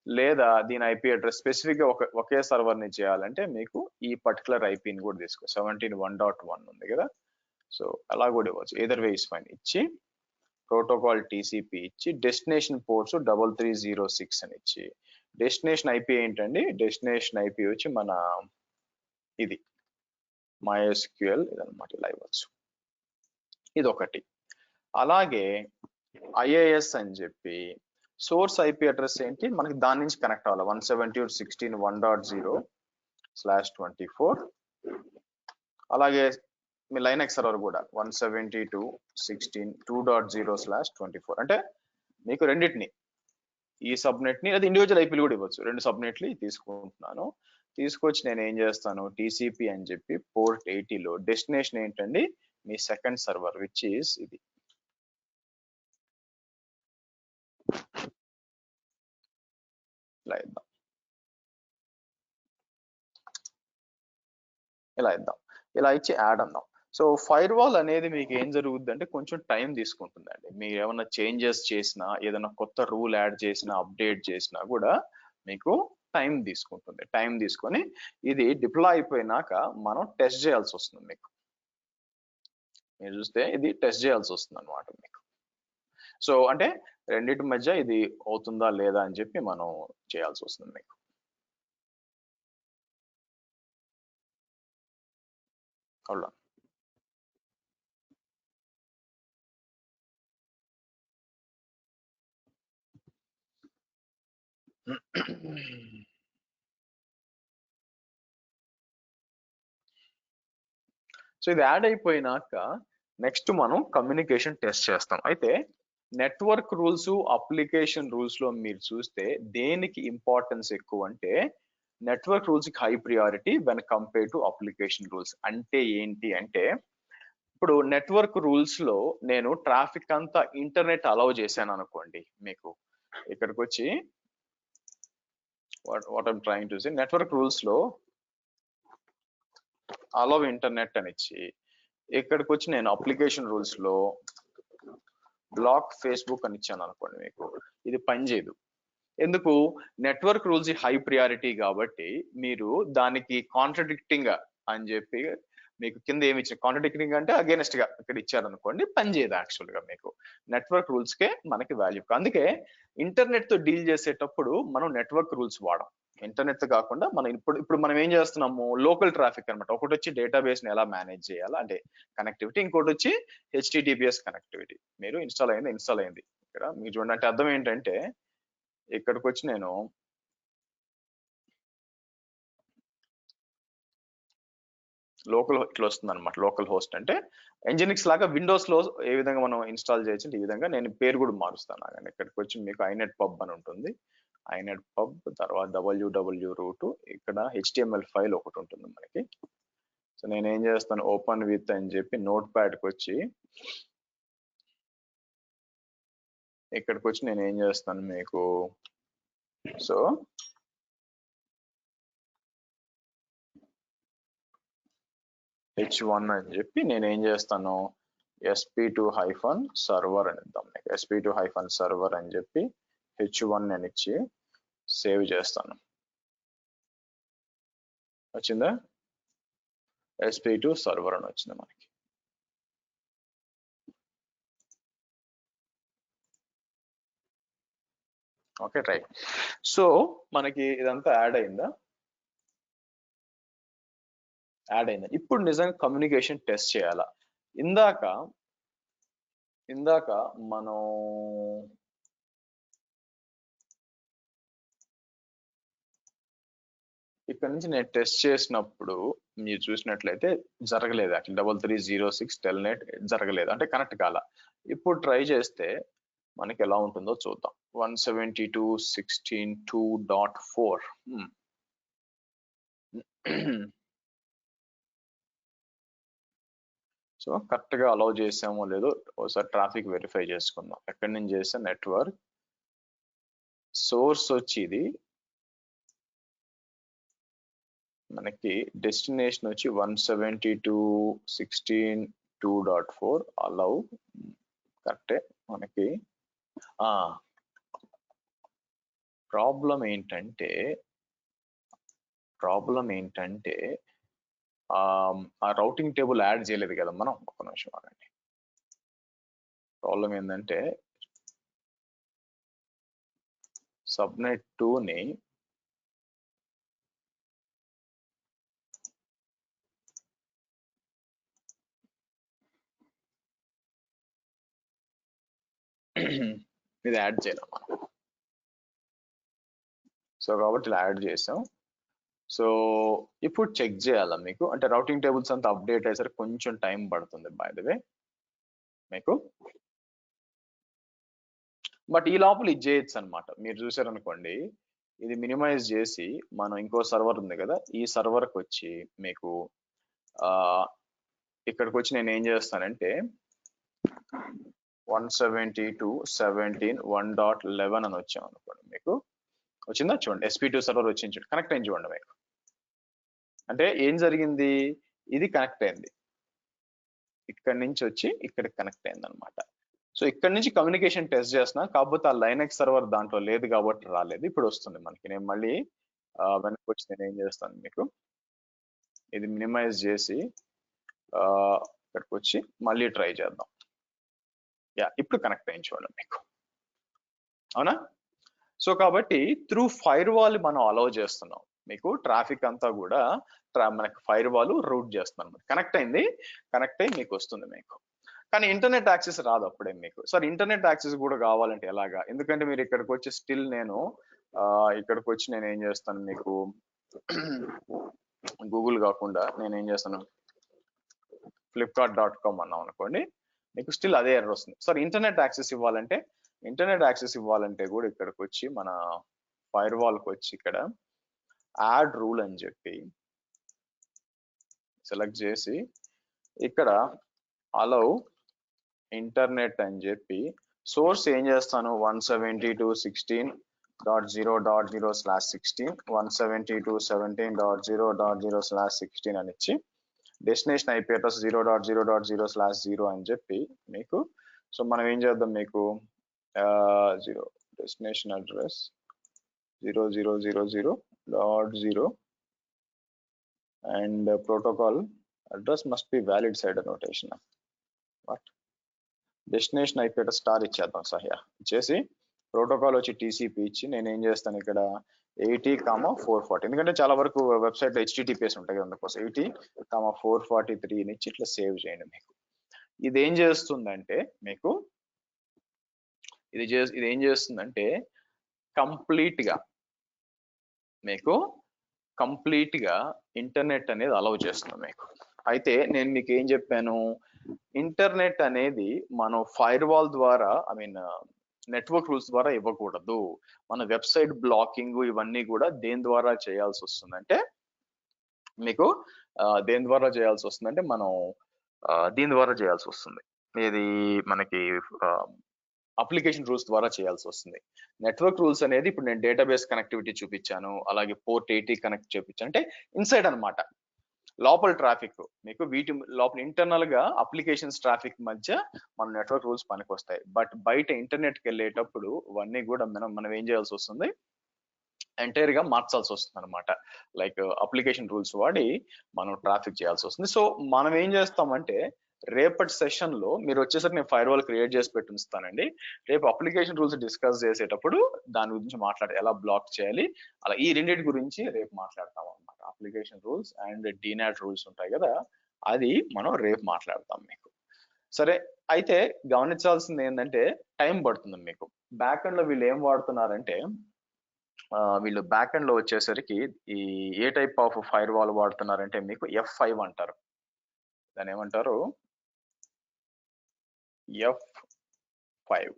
లేదా దీని ఐపీ అడ్రస్ స్పెసిఫిక్ గా ఒకే సర్వర్ ని చేయాలంటే మీకు ఈ పర్టికులర్ ఐపీని కూడా తీసుకో, 17.1.1 ఉంది కదా. సో అలా కూడా ఇవ్వచ్చు, ఏదర్ వే ఇస్ ఫైన్. ఇచ్చి ప్రోటోకాల్ టీసీపీ ఇచ్చి డెస్టినేషన్ పోర్ట్స్ 3306 అని ఇచ్చి, డెస్టినేషన్ ఐపీ ఏంటండి, డెస్టినేషన్ ఐపీ వచ్చి మన ఇది MySQL ఇదన్నమాట, ఇలా ఇవ్వచ్చు. ఇది ఒకటి. అలాగే ఐఏఎస్ అని చెప్పి సోర్స్ ఐపీ అడ్రస్ ఏంటి మనకి, దాని నుంచి కనెక్ట్ అవ్వాలి 172.16.1.0/24. అలాగే మీ లైనక్స్ సర్వర్ కూడా 172.16.2.0/24. అంటే మీకు రెండింటిని, ఈ సబ్నెట్ ని అది ఇండివిజువల్ ఐపీలు కూడా ఇవ్వచ్చు. 2 సబ్నెట్లు తీసుకుంటున్నాను. తీసుకొచ్చి నేను ఏం చేస్తాను, టీసీపీ అని చెప్పి పోర్ట్ 80లో డెస్టినేషన్ ఏంటండి మీ సెకండ్ సర్వర్ విచ్ ఈస్ ఇది. ఇలా ఇద్దాం, ఇలా ఇద్దాం, ఇలా ఇచ్చి యాడ్ అందాం. సో ఫైర్ వాల్ అనేది మీకు ఏం జరుగుద్ది అంటే కొంచెం టైం తీసుకుంటుందండి. మీరు ఏమైనా చేంజెస్ చేసినా, ఏదైనా కొత్త రూల్ యాడ్ చేసినా, అప్డేట్ చేసినా కూడా మీకు టైం తీసుకుంటుంది. టైం తీసుకొని ఇది డిప్లాయ్ అయిపోయినాక మనం టెస్ట్ చేయాల్సి వస్తుంది. మీకు మీరు చూస్తే ఇది టెస్ట్ చేయాల్సి వస్తుంది అనమాట మీకు. సో అంటే రెండింటి మధ్య ఇది అవుతుందా లేదా అని చెప్పి మనం చేయాల్సి వస్తుంది మీకు. అవునా, సో ఇది యాడ్ అయిపోయినాక నెక్స్ట్ మనం కమ్యూనికేషన్ టెస్ట్ చేస్తాం. అయితే నెట్వర్క్ రూల్స్, అప్లికేషన్ రూల్స్ లో మీరు చూస్తే దేనికి ఇంపార్టెన్స్ ఎక్కువ అంటే, నెట్వర్క్ రూల్స్ కి high priority when compare to application rules. అంటే ఏంటి అంటే, ఇప్పుడు నెట్వర్క్ రూల్స్ లో నేను ట్రాఫిక్ అంతా ఇంటర్నెట్ అలౌ చేశాను అనుకోండి, మీకు ఇక్కడికి వచ్చి what I'm trying to say, network rules లో అలౌ ఇంటర్నెట్ అని ఇచ్చి, ఇక్కడికి వచ్చి నేను అప్లికేషన్ రూల్స్ లో బ్లాక్ ఫేస్బుక్ అని ఇచ్చాను అనుకోండి, మీకు ఇది పనిచేయదు. ఎందుకు, నెట్వర్క్ రూల్స్ హై ప్రియారిటీ కాబట్టి మీరు దానికి కాంట్రడిక్టింగ్ అని చెప్పి మీకు కింద ఏమి ఇచ్చారు, కాంట్రడిక్టింగ్ అంటే అగేనెస్ట్ గా ఇక్కడ ఇచ్చారు అనుకోండి, పనిచేయదు. యాక్చువల్ గా మీకు నెట్వర్క్ రూల్స్ కే మనకి వాల్యూ. అందుకే ఇంటర్నెట్ తో డీల్ చేసేటప్పుడు మనం నెట్వర్క్ రూల్స్ వాడం. ఇంటర్నెట్ కాకుండా మనం ఇప్పుడు మనం ఏం చేస్తున్నాము, లోకల్ ట్రాఫిక్ అనమాట. ఒకటి వచ్చి డేటాబేస్ ని ఎలా మేనేజ్ చేయాలా అంటే కనెక్టివిటీ, ఇంకోటి వచ్చి HTTPS కనెక్టివిటీ. మీరు ఇన్స్టాల్ అయింది ఇక్కడ మీరు చూడండి. అంటే అర్థం ఏంటంటే, ఇక్కడికి వచ్చి నేను లోకల్ ఇట్లా వస్తుంది అనమాట. లోకల్ హోస్ట్ అంటే ఎంజినిక్స్ లాగా విండోస్ లో ఏ విధంగా మనం ఇన్స్టాల్ చేయొచ్చు, ఈ విధంగా నేను పేరు కూడా మారుస్తాను. కానీ ఇక్కడికి వచ్చి మీకు inet pub అని ఉంటుంది, inet pub తర్వాత www రూట్, ఇక్కడ HTML ఫైల్ ఒకటి ఉంటుంది మనకి. సో నేను ఏం చేస్తాను, ఓపెన్ విత్ అని చెప్పి నోట్ ప్యాడ్కి వచ్చి ఇక్కడికి వచ్చి నేను ఏం చేస్తాను మీకు, సో h1 అని చెప్పి నేను ఏం చేస్తాను sp2-server అని ఇద్దాం. sp2-server అని చెప్పి h1 అని ఇచ్చి సేవ్ చేస్తాను. వచ్చిందా? sp2 సర్వర్ అని వచ్చింది మనకి. Okay right. సో మనకి ఇదంతా యాడ్ అయిందా? యాడ్ అయిందా? ఇప్పుడు నిజంగా కమ్యూనికేషన్ టెస్ట్ చేయాలా? ఇందాక మనం ఇక్కడ నుంచి నేను టెస్ట్ చేసినప్పుడు మీరు చూసినట్లయితే జరగలేదు. యాక్చువల్లీ 3306 టెల్నెట్ జరగలేదు, అంటే కనెక్ట్ కాల. ఇప్పుడు ట్రై చేస్తే మనకి ఎలా ఉంటుందో చూద్దాం. 172.16.2.4 సో కరెక్ట్ గా అలౌ చేసామో లేదో ఒకసారి ట్రాఫిక్ వెరిఫై చేసుకుందాం. ఎక్కడి నుంచి చేస్తే నెట్వర్క్ సోర్స్ వచ్చి ఇది మనకి డెస్టినేషన్ వచ్చి 172.16.2.4 అలౌ కరెక్టే. మనకి ప్రాబ్లం ఏంటంటే ఆ రౌటింగ్ టేబుల్ యాడ్ చేయలేదు కదా మనం. ఒక్క నిమిషం ఆగండి. ప్రాబ్లం ఏంటంటే సబ్నెట్ 2ని ఇది యాడ్ చేయలేం మనం. సో కాబట్టి ఇలా యాడ్ చేసాం. సో ఇప్పుడు చెక్ చేయాలా మీకు, అంటే రౌటింగ్ టేబుల్స్ అంతా అప్డేట్ అయ్యేసరికి కొంచెం టైం పడుతుంది బై ద వే మీకు. బట్ ఈ లోపల ఇది చేయొచ్చు అనమాట. మీరు చూసారనుకోండి, ఇది మినిమైజ్ చేసి మనం ఇంకో సర్వర్ ఉంది కదా, ఈ సర్వర్కి వచ్చి మీకు ఇక్కడికి వచ్చి నేను ఏం చేస్తానంటే 172.17.1.11 అని వచ్చాం అనుకోండి. మీకు వచ్చిందా? చూడండి, sp2 సర్వర్ వచ్చింది, చూడండి కనెక్ట్ అయింది చూడండి మీకు. అంటే ఏం జరిగింది, ఇది కనెక్ట్ అయింది, ఇక్కడి నుంచి వచ్చి ఇక్కడికి కనెక్ట్ అయింది అనమాట. సో ఇక్కడ నుంచి కమ్యూనికేషన్ టెస్ట్ చేస్తున్నా, కాకపోతే ఆ లైనెక్స్ సర్వర్ దాంట్లో లేదు కాబట్టి రాలేదు. ఇప్పుడు వస్తుంది మనకి. నేను మళ్ళీ వెనక్కి వచ్చి నేను ఏం చేస్తాను, మీకు ఇది మినిమైజ్ చేసి ఇక్కడికి వచ్చి మళ్ళీ ట్రై చేద్దాం. యా, ఇప్పుడు కనెక్ట్ అయ్యింది చూడండి మీకు. అవునా? సో కాబట్టి త్రూ ఫైర్ వాల్ మనం అలౌ చేస్తున్నాం. మీకు ట్రాఫిక్ అంతా కూడా మనకి ఫైర్ వాల్ రూట్ చేస్తున్నాం. కనెక్ట్ అయింది, కనెక్ట్ అయ్యి మీకు వస్తుంది మీకు. కానీ ఇంటర్నెట్ యాక్సెస్ రాదు అప్పుడే మీకు. సార్ ఇంటర్నెట్ యాక్సెస్ కూడా కావాలంటే ఎలాగా? ఎందుకంటే మీరు ఇక్కడికి వచ్చి స్టిల్ నేను ఇక్కడికి వచ్చి నేను ఏం చేస్తాను, మీకు గూగుల్ కాకుండా నేను ఏం చేస్తాను, flipkart.com అన్నాం అనుకోండి, మీకు స్టిల్ అదే ఎర్రర్ వస్తుంది. సార్ ఇంటర్నెట్ యాక్సెస్ ఇవ్వాలంటే కూడా ఇక్కడికి వచ్చి మన ఫైర్ వాల్కి వచ్చి ఇక్కడ యాడ్ రూల్ అని చెప్పి సెలెక్ట్ చేసి ఇక్కడ అలౌ ఇంటర్నెట్ అని చెప్పి సోర్స్ ఏం చేస్తాను 172.16.0.0/16 172.17.0.0/16 అని ఇచ్చి డెస్టినేషన్ IP అడ్రస్ 0.0.0/0 అని చెప్పి మీకు. సో మనం ఏం చేద్దాం, మీకు 0 destination address 0.0.0.0 and protocol address must be valid side notation. What? Destination IP address star ఇచ్చేద్దాం. సహ్యా ఇచ్చేసి ప్రోటోకాల్ వచ్చి TCP ఇచ్చి నేను ఏం చేస్తాను ఇక్కడ 80,440, ఎందుకంటే చాలా వరకు వెబ్సైట్ లో HTTPS ఉంటాయి కదా, అందుకోసం 80,443 ఇచ్చి ఇట్లా సేవ్ చేయండి. మీకు ఇది ఏం చేస్తుందంటే మీకు ఇది ఏం చేస్తుందంటే కంప్లీట్ గా ఇంటర్నెట్ అనేది అలౌ చేస్తుంది మీకు. అయితే నేను మీకు ఏం చెప్పాను, ఇంటర్నెట్ అనేది మనం ఫైర్ వాల్ ద్వారా, నెట్వర్క్ రూల్స్ ద్వారా ఇవ్వకూడదు. మన వెబ్సైట్ బ్లాకింగ్ ఇవన్నీ కూడా దేని ద్వారా చేయాల్సి వస్తుందంటే మీకు దేని ద్వారా చేయాల్సి వస్తుందంటే మనం దీని ద్వారా చేయాల్సి వస్తుంది. ఇది మనకి అప్లికేషన్ రూల్స్ ద్వారా చేయాల్సి వస్తుంది. నెట్వర్క్ రూల్స్ అనేది ఇప్పుడు నేను డేటాబేస్ కనెక్టివిటీ చూపించాను, అలాగే పోర్ట్ 80 కనెక్ట్ చూపించాను, అంటే ఇన్సైడ్ అనమాట. లోపల ట్రాఫిక్ మీకు వీటి లోపల ఇంటర్నల్ గా అప్లికేషన్స్ ట్రాఫిక్ మధ్య మన నెట్వర్క్ రూల్స్ పనికొస్తాయి. బట్ బయట ఇంటర్నెట్ కి వెళ్ళేటప్పుడు ఇవన్నీ కూడా మనం ఏం చేయాల్సి వస్తుంది, ఎంటైర్ గా మార్చాల్సి వస్తుంది అనమాట. లైక్ అప్లికేషన్ రూల్స్ వాడి మనం ట్రాఫిక్ చేయాల్సి వస్తుంది. సో మనం ఏం చేస్తామంటే రేపటి సెషన్ లో మీరు వచ్చేసరికి నేను ఫైర్ వాల్ క్రియేట్ చేసి పెట్టి ఉంచుతానండి. రేపు అప్లికేషన్ రూల్స్ డిస్కస్ చేసేటప్పుడు దాని గురించి ఎలా బ్లాక్ చేయాలి, అలా ఈ రెండింటి గురించి రేపు మాట్లాడతాం అనమాట. అప్లికేషన్ రూల్స్ అండ్ డీనాట్ రూల్స్ ఉంటాయి కదా, అది మనం రేపు మాట్లాడతాం మీకు. సరే, అయితే గమనించాల్సింది ఏంటంటే టైం పడుతుంది మీకు. బ్యాక్ ఎండ్ లో వీళ్ళు ఏం వాడుతున్నారంటే వీళ్ళు బ్యాక్ ఎండ్ లో వచ్చేసరికి ఈ ఏ టైప్ ఆఫ్ ఫైర్ వాల్ వాడుతున్నారంటే మీకు F5 అంటారు. దాని ఏమంటారు, F5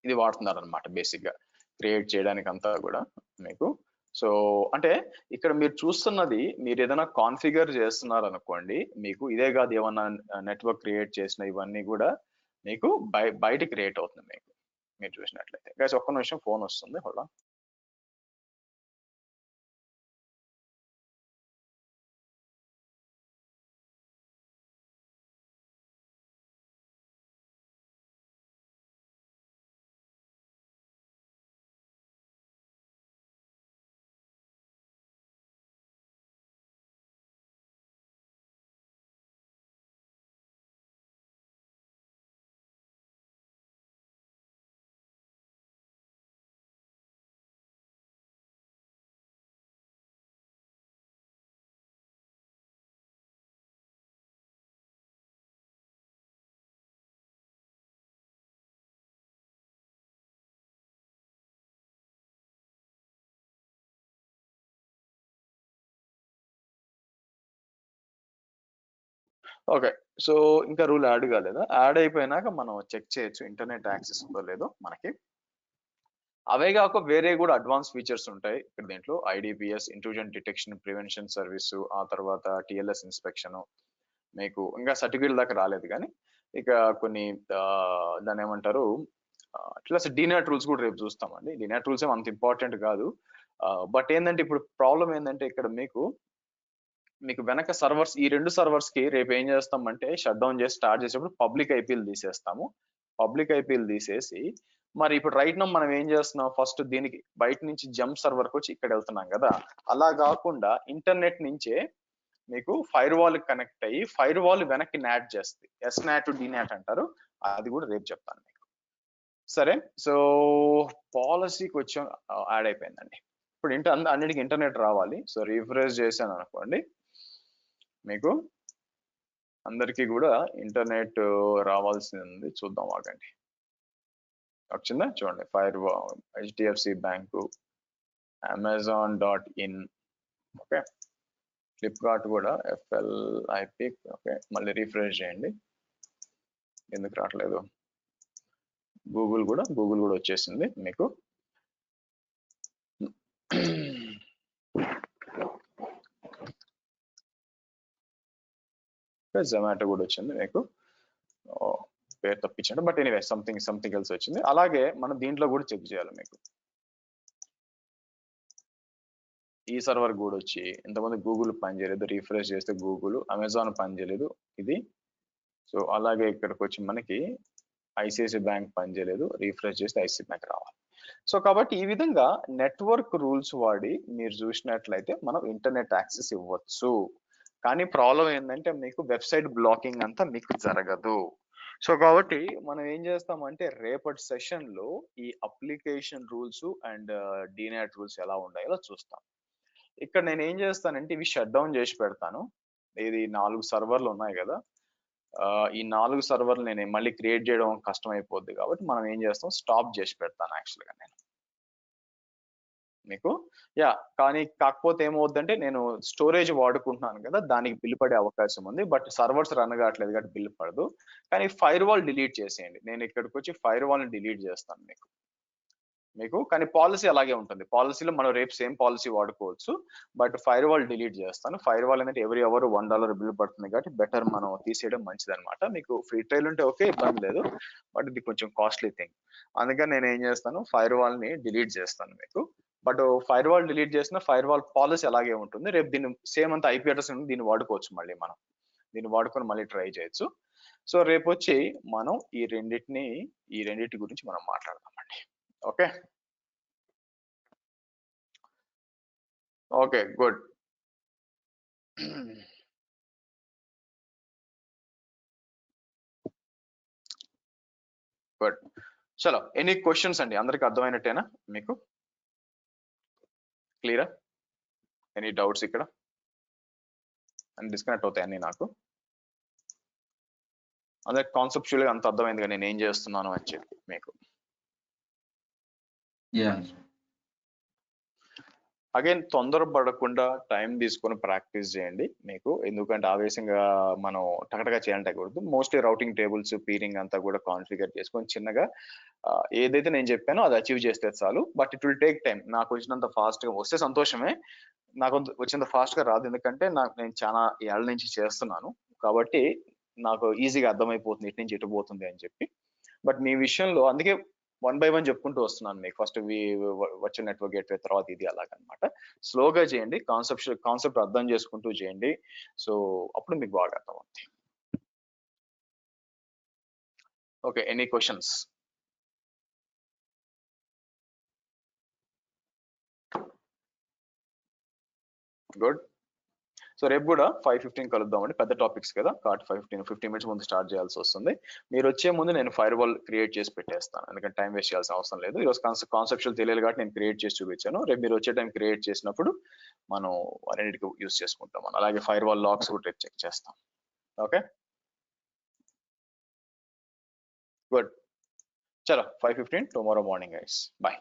ఇది వాడుతున్నారు అనమాట బేసిక్ గా క్రియేట్ చేయడానికి అంతా కూడా మీకు. సో అంటే ఇక్కడ మీరు చూస్తున్నది, మీరు ఏదైనా కాన్ఫిగర్ చేస్తున్నారు అనుకోండి, మీకు ఇదే కాదు ఏమన్నా నెట్వర్క్ క్రియేట్ చేసిన ఇవన్నీ కూడా మీకు బయట క్రియేట్ అవుతుంది మీకు, మీరు చూసినట్లయితే. గైస్ ఒక్క నిమిషం ఫోన్ వస్తుంది, హోల్డ్ ఆన్. ఓకే, సో ఇంకా రూల్ యాడ్ కాలేదా? యాడ్ అయిపోయినాక మనం చెక్ చేయొచ్చు ఇంటర్నెట్ యాక్సెస్ ఉందో లేదో మనకి. అవే కాక వేరే కూడా అడ్వాన్స్ ఫీచర్స్ ఉంటాయి ఇక్కడ దీంట్లో. IDPS intrusion detection prevention service, ఆ తర్వాత TLS ఇన్స్పెక్షన్. మీకు ఇంకా సర్టిఫికేట్ దాకా రాలేదు కానీ ఇక కొన్ని దాని ఏమంటారు ప్లస్ డీనాట్ రూల్స్ కూడా రేపు చూస్తామండి. డీనాట్ రూల్స్ ఏం అంత ఇంపార్టెంట్ కాదు. బట్ ఏంటంటే ఇప్పుడు ప్రాబ్లం ఏంటంటే ఇక్కడ మీకు వెనక సర్వర్స్, ఈ రెండు సర్వర్స్ కి రేపు ఏం చేస్తామంటే షట్ డౌన్ చేసి స్టార్ట్ చేసేటప్పుడు పబ్లిక్ ఐపీలు తీసేస్తాము. పబ్లిక్ ఐపీలు తీసేసి మరి ఇప్పుడు రైట్ నో మనం ఏం చేస్తున్నాం, ఫస్ట్ దీనికి బయట నుంచి జంప్ సర్వర్కి వచ్చి ఇక్కడ వెళ్తున్నాం కదా, అలా కాకుండా ఇంటర్నెట్ నుంచే మీకు ఫైర్ వాల్ కనెక్ట్ అయ్యి ఫైర్ వాల్ వెనక్కి నాట్ చేస్తుంది. ఎస్నాట్ డినాట్ అంటారు, అది కూడా రేపు చెప్తాను మీకు. సరే, సో పాలసీకి వచ్చాం, యాడ్ అయిపోయిందండి. ఇప్పుడు అన్నిటికీ ఇంటర్నెట్ రావాలి. సో రీఫ్రెష్ చేశాను అనుకోండి, మీకు అందరికీ కూడా ఇంటర్నెట్ రావాల్సింది ఉంది. చూద్దాం ఆగండి, వచ్చిందా చూడండి. Fire wall, HDFC bank, Amazon.in, okay, Flipkart కూడా FLIP. ఓకే, మళ్ళీ రీఫ్రెష్ చేయండి, ఎందుకు రావట్లేదు. గూగుల్ కూడా వచ్చేసింది మీకు. జొమాటో కూడా వచ్చింది మీకు, పేరు తప్పించండి, బట్ ఎనీవే సంథింగ్ ఎల్స్ వచ్చింది. అలాగే మనం దీంట్లో కూడా చెక్ చేయాలి మీకు. ఈ సర్వర్ కూడా వచ్చి ఇంతమంది గూగుల్ పని చేయలేదు, రీఫ్రెష్ చేస్తే గూగుల్, అమెజాన్ పని చేయలేదు ఇది. సో అలాగే ఇక్కడికి వచ్చి మనకి ICICI బ్యాంక్ పని చేయలేదు, రీఫ్రెష్ చేస్తే ICICI బ్యాంక్ రావాలి. సో కాబట్టి ఈ విధంగా నెట్వర్క్ రూల్స్ వాడి మీరు చూసినట్లయితే మనం ఇంటర్నెట్ యాక్సెస్ ఇవ్వచ్చు. కానీ ప్రాబ్లం ఏంటంటే మీకు వెబ్సైట్ బ్లాకింగ్ అంతా మీకు జరగదు. సో కాబట్టి మనం ఏం చేస్తామంటే రేపటి సెషన్ లో ఈ అప్లికేషన్ రూల్స్ అండ్ డీనాట్ రూల్స్ ఎలా ఉన్నాయో చూస్తాం. ఇక్కడ నేను ఏం చేస్తానంటే ఇవి షట్ డౌన్ చేసి పెడతాను. ఇది 4 సర్వర్లు ఉన్నాయి కదా, ఈ 4 సర్వర్లు నేను మళ్ళీ క్రియేట్ చేయడం కష్టం అయిపోద్ది కాబట్టి మనం ఏం చేస్తాం, స్టాప్ చేసి పెడతాను యాక్చువల్గా నేను మీకు. కానీ కాకపోతే ఏమవుద్దంటే నేను స్టోరేజ్ వాడుకుంటున్నాను కదా, దానికి బిల్ పడే అవకాశం ఉంది. బట్ సర్వర్స్ రన్ కావట్లేదు కాబట్టి బిల్ పడదు. కానీ ఫైర్ వాల్ డిలీట్ చేసేయండి, నేను ఇక్కడికి వచ్చి ఫైర్ వాల్ ని డిలీట్ చేస్తాను మీకు. కానీ పాలసీ అలాగే ఉంటుంది. పాలసీలో మనం రేపు సేమ్ పాలసీ వాడుకోవచ్చు, బట్ ఫైర్ వాల్ డిలీట్ చేస్తాను. ఫైర్ వాల్ అనేది ఎవ్రీ అవర్ $1 బిల్ పడుతుంది కాబట్టి బెటర్ మనం తీసేయడం మంచిది అనమాట. మీకు ఫ్రీ ట్రయల్ ఉంటే ఓకే, ఇబ్బంది లేదు, బట్ ఇది కొంచెం కాస్ట్లీ థింగ్. అందుకని నేను ఏం చేస్తాను, ఫైర్ వాల్ ని డిలీట్ చేస్తాను మీకు. బట్ ఫైర్ వాల్ డిలీట్ చేసిన ఫైర్ వాల్ పాలసీ అలాగే ఉంటుంది. రేపు దీన్ని సేమ్ అంతా ఐపీ అడ్రస్ దీన్ని వాడుకోవచ్చు, మళ్ళీ మనం దీన్ని వాడుకొని మళ్ళీ ట్రై చేయొచ్చు. సో రేపు వచ్చి మనం ఈ రెండింటి గురించి మనం మాట్లాడదామండి. Okay okay good. గుడ్, చలో ఎనీ క్వశ్చన్స్ అండి? అందరికి అర్థమైనట్టేనా? మీకు క్లియరా? Any doubts? ఇక్కడ అని డిస్కనెక్ట్ అవుతాయి అన్ని నాకు. అదే కాన్సెప్చువల్ గా అంత అర్థమైంది నేను ఏం చేస్తున్నాను అని చెప్పి మీకు. అగైన్ తొందరపడకుండా టైం తీసుకొని ప్రాక్టీస్ చేయండి మీకు, ఎందుకంటే ఆవేశంగా మనం టకటగా చేయాలంటే కూడదు. మోస్ట్లీ రౌటింగ్ టేబుల్స్ పీరింగ్ అంతా కూడా కాన్ఫిగర్ చేసుకొని చిన్నగా ఏదైతే నేను చెప్పానో అది అచీవ్ చేస్తే చాలు. But it will take time. నాకు వచ్చినంత ఫాస్ట్ గా వస్తే సంతోషమే, నాకు వచ్చినంత ఫాస్ట్ గా రాదు, ఎందుకంటే నేను చాలా ఏళ్ళ నుంచి చేస్తున్నాను కాబట్టి నాకు ఈజీగా అర్థమైపోతుంది ఎటు నుంచి ఎటు పోతుంది అని చెప్పి. బట్ మీ విషయంలో అందుకే 1 by 1 చెప్పుకుంటూ వస్తున్నాను మీకు. ఫస్ట్ వర్చువల్ నెట్వర్క్ గేట్వే, తర్వాత ఇది అలాగనమాట. స్లోగా చేయండి, కాన్సెప్ట్ అర్థం చేసుకుంటూ చేయండి. సో అప్పుడు మీకు బాగా అర్థం అవుతుంది. Okay, any questions? Good. So రేపు కూడా 5:15 కలుద్దామండి. పెద్ద టాపిక్స్ కదా కాబట్టి 15 మినిట్స్ ముందు స్టార్ట్ చేయాల్సి వస్తుంది. మీరు వచ్చే ముందు నేను ఫైర్ వాల్ క్రియేట్ చేసి పెట్టేస్తాను, ఎందుకంటే టైం వేస్ట్ చేయాల్సిన అవసరం లేదు. ఈరోజు కాన్సెప్చువల్ తెలియాలి కాబట్టి నేను క్రియేట్ చేసి చూపించాను. రేపు మీరు వచ్చే టైం క్రియేట్ చేసినప్పుడు మనం అన్నిటికీ యూస్ చేసుకుంటాం. అలాగే ఫైర్ వాల్ లాక్స్ కూడా చెక్ చేస్తాం. ఓకే గుడ్, చలో 5:15 టుమారో మార్నింగ్ గైస్. బాయ్.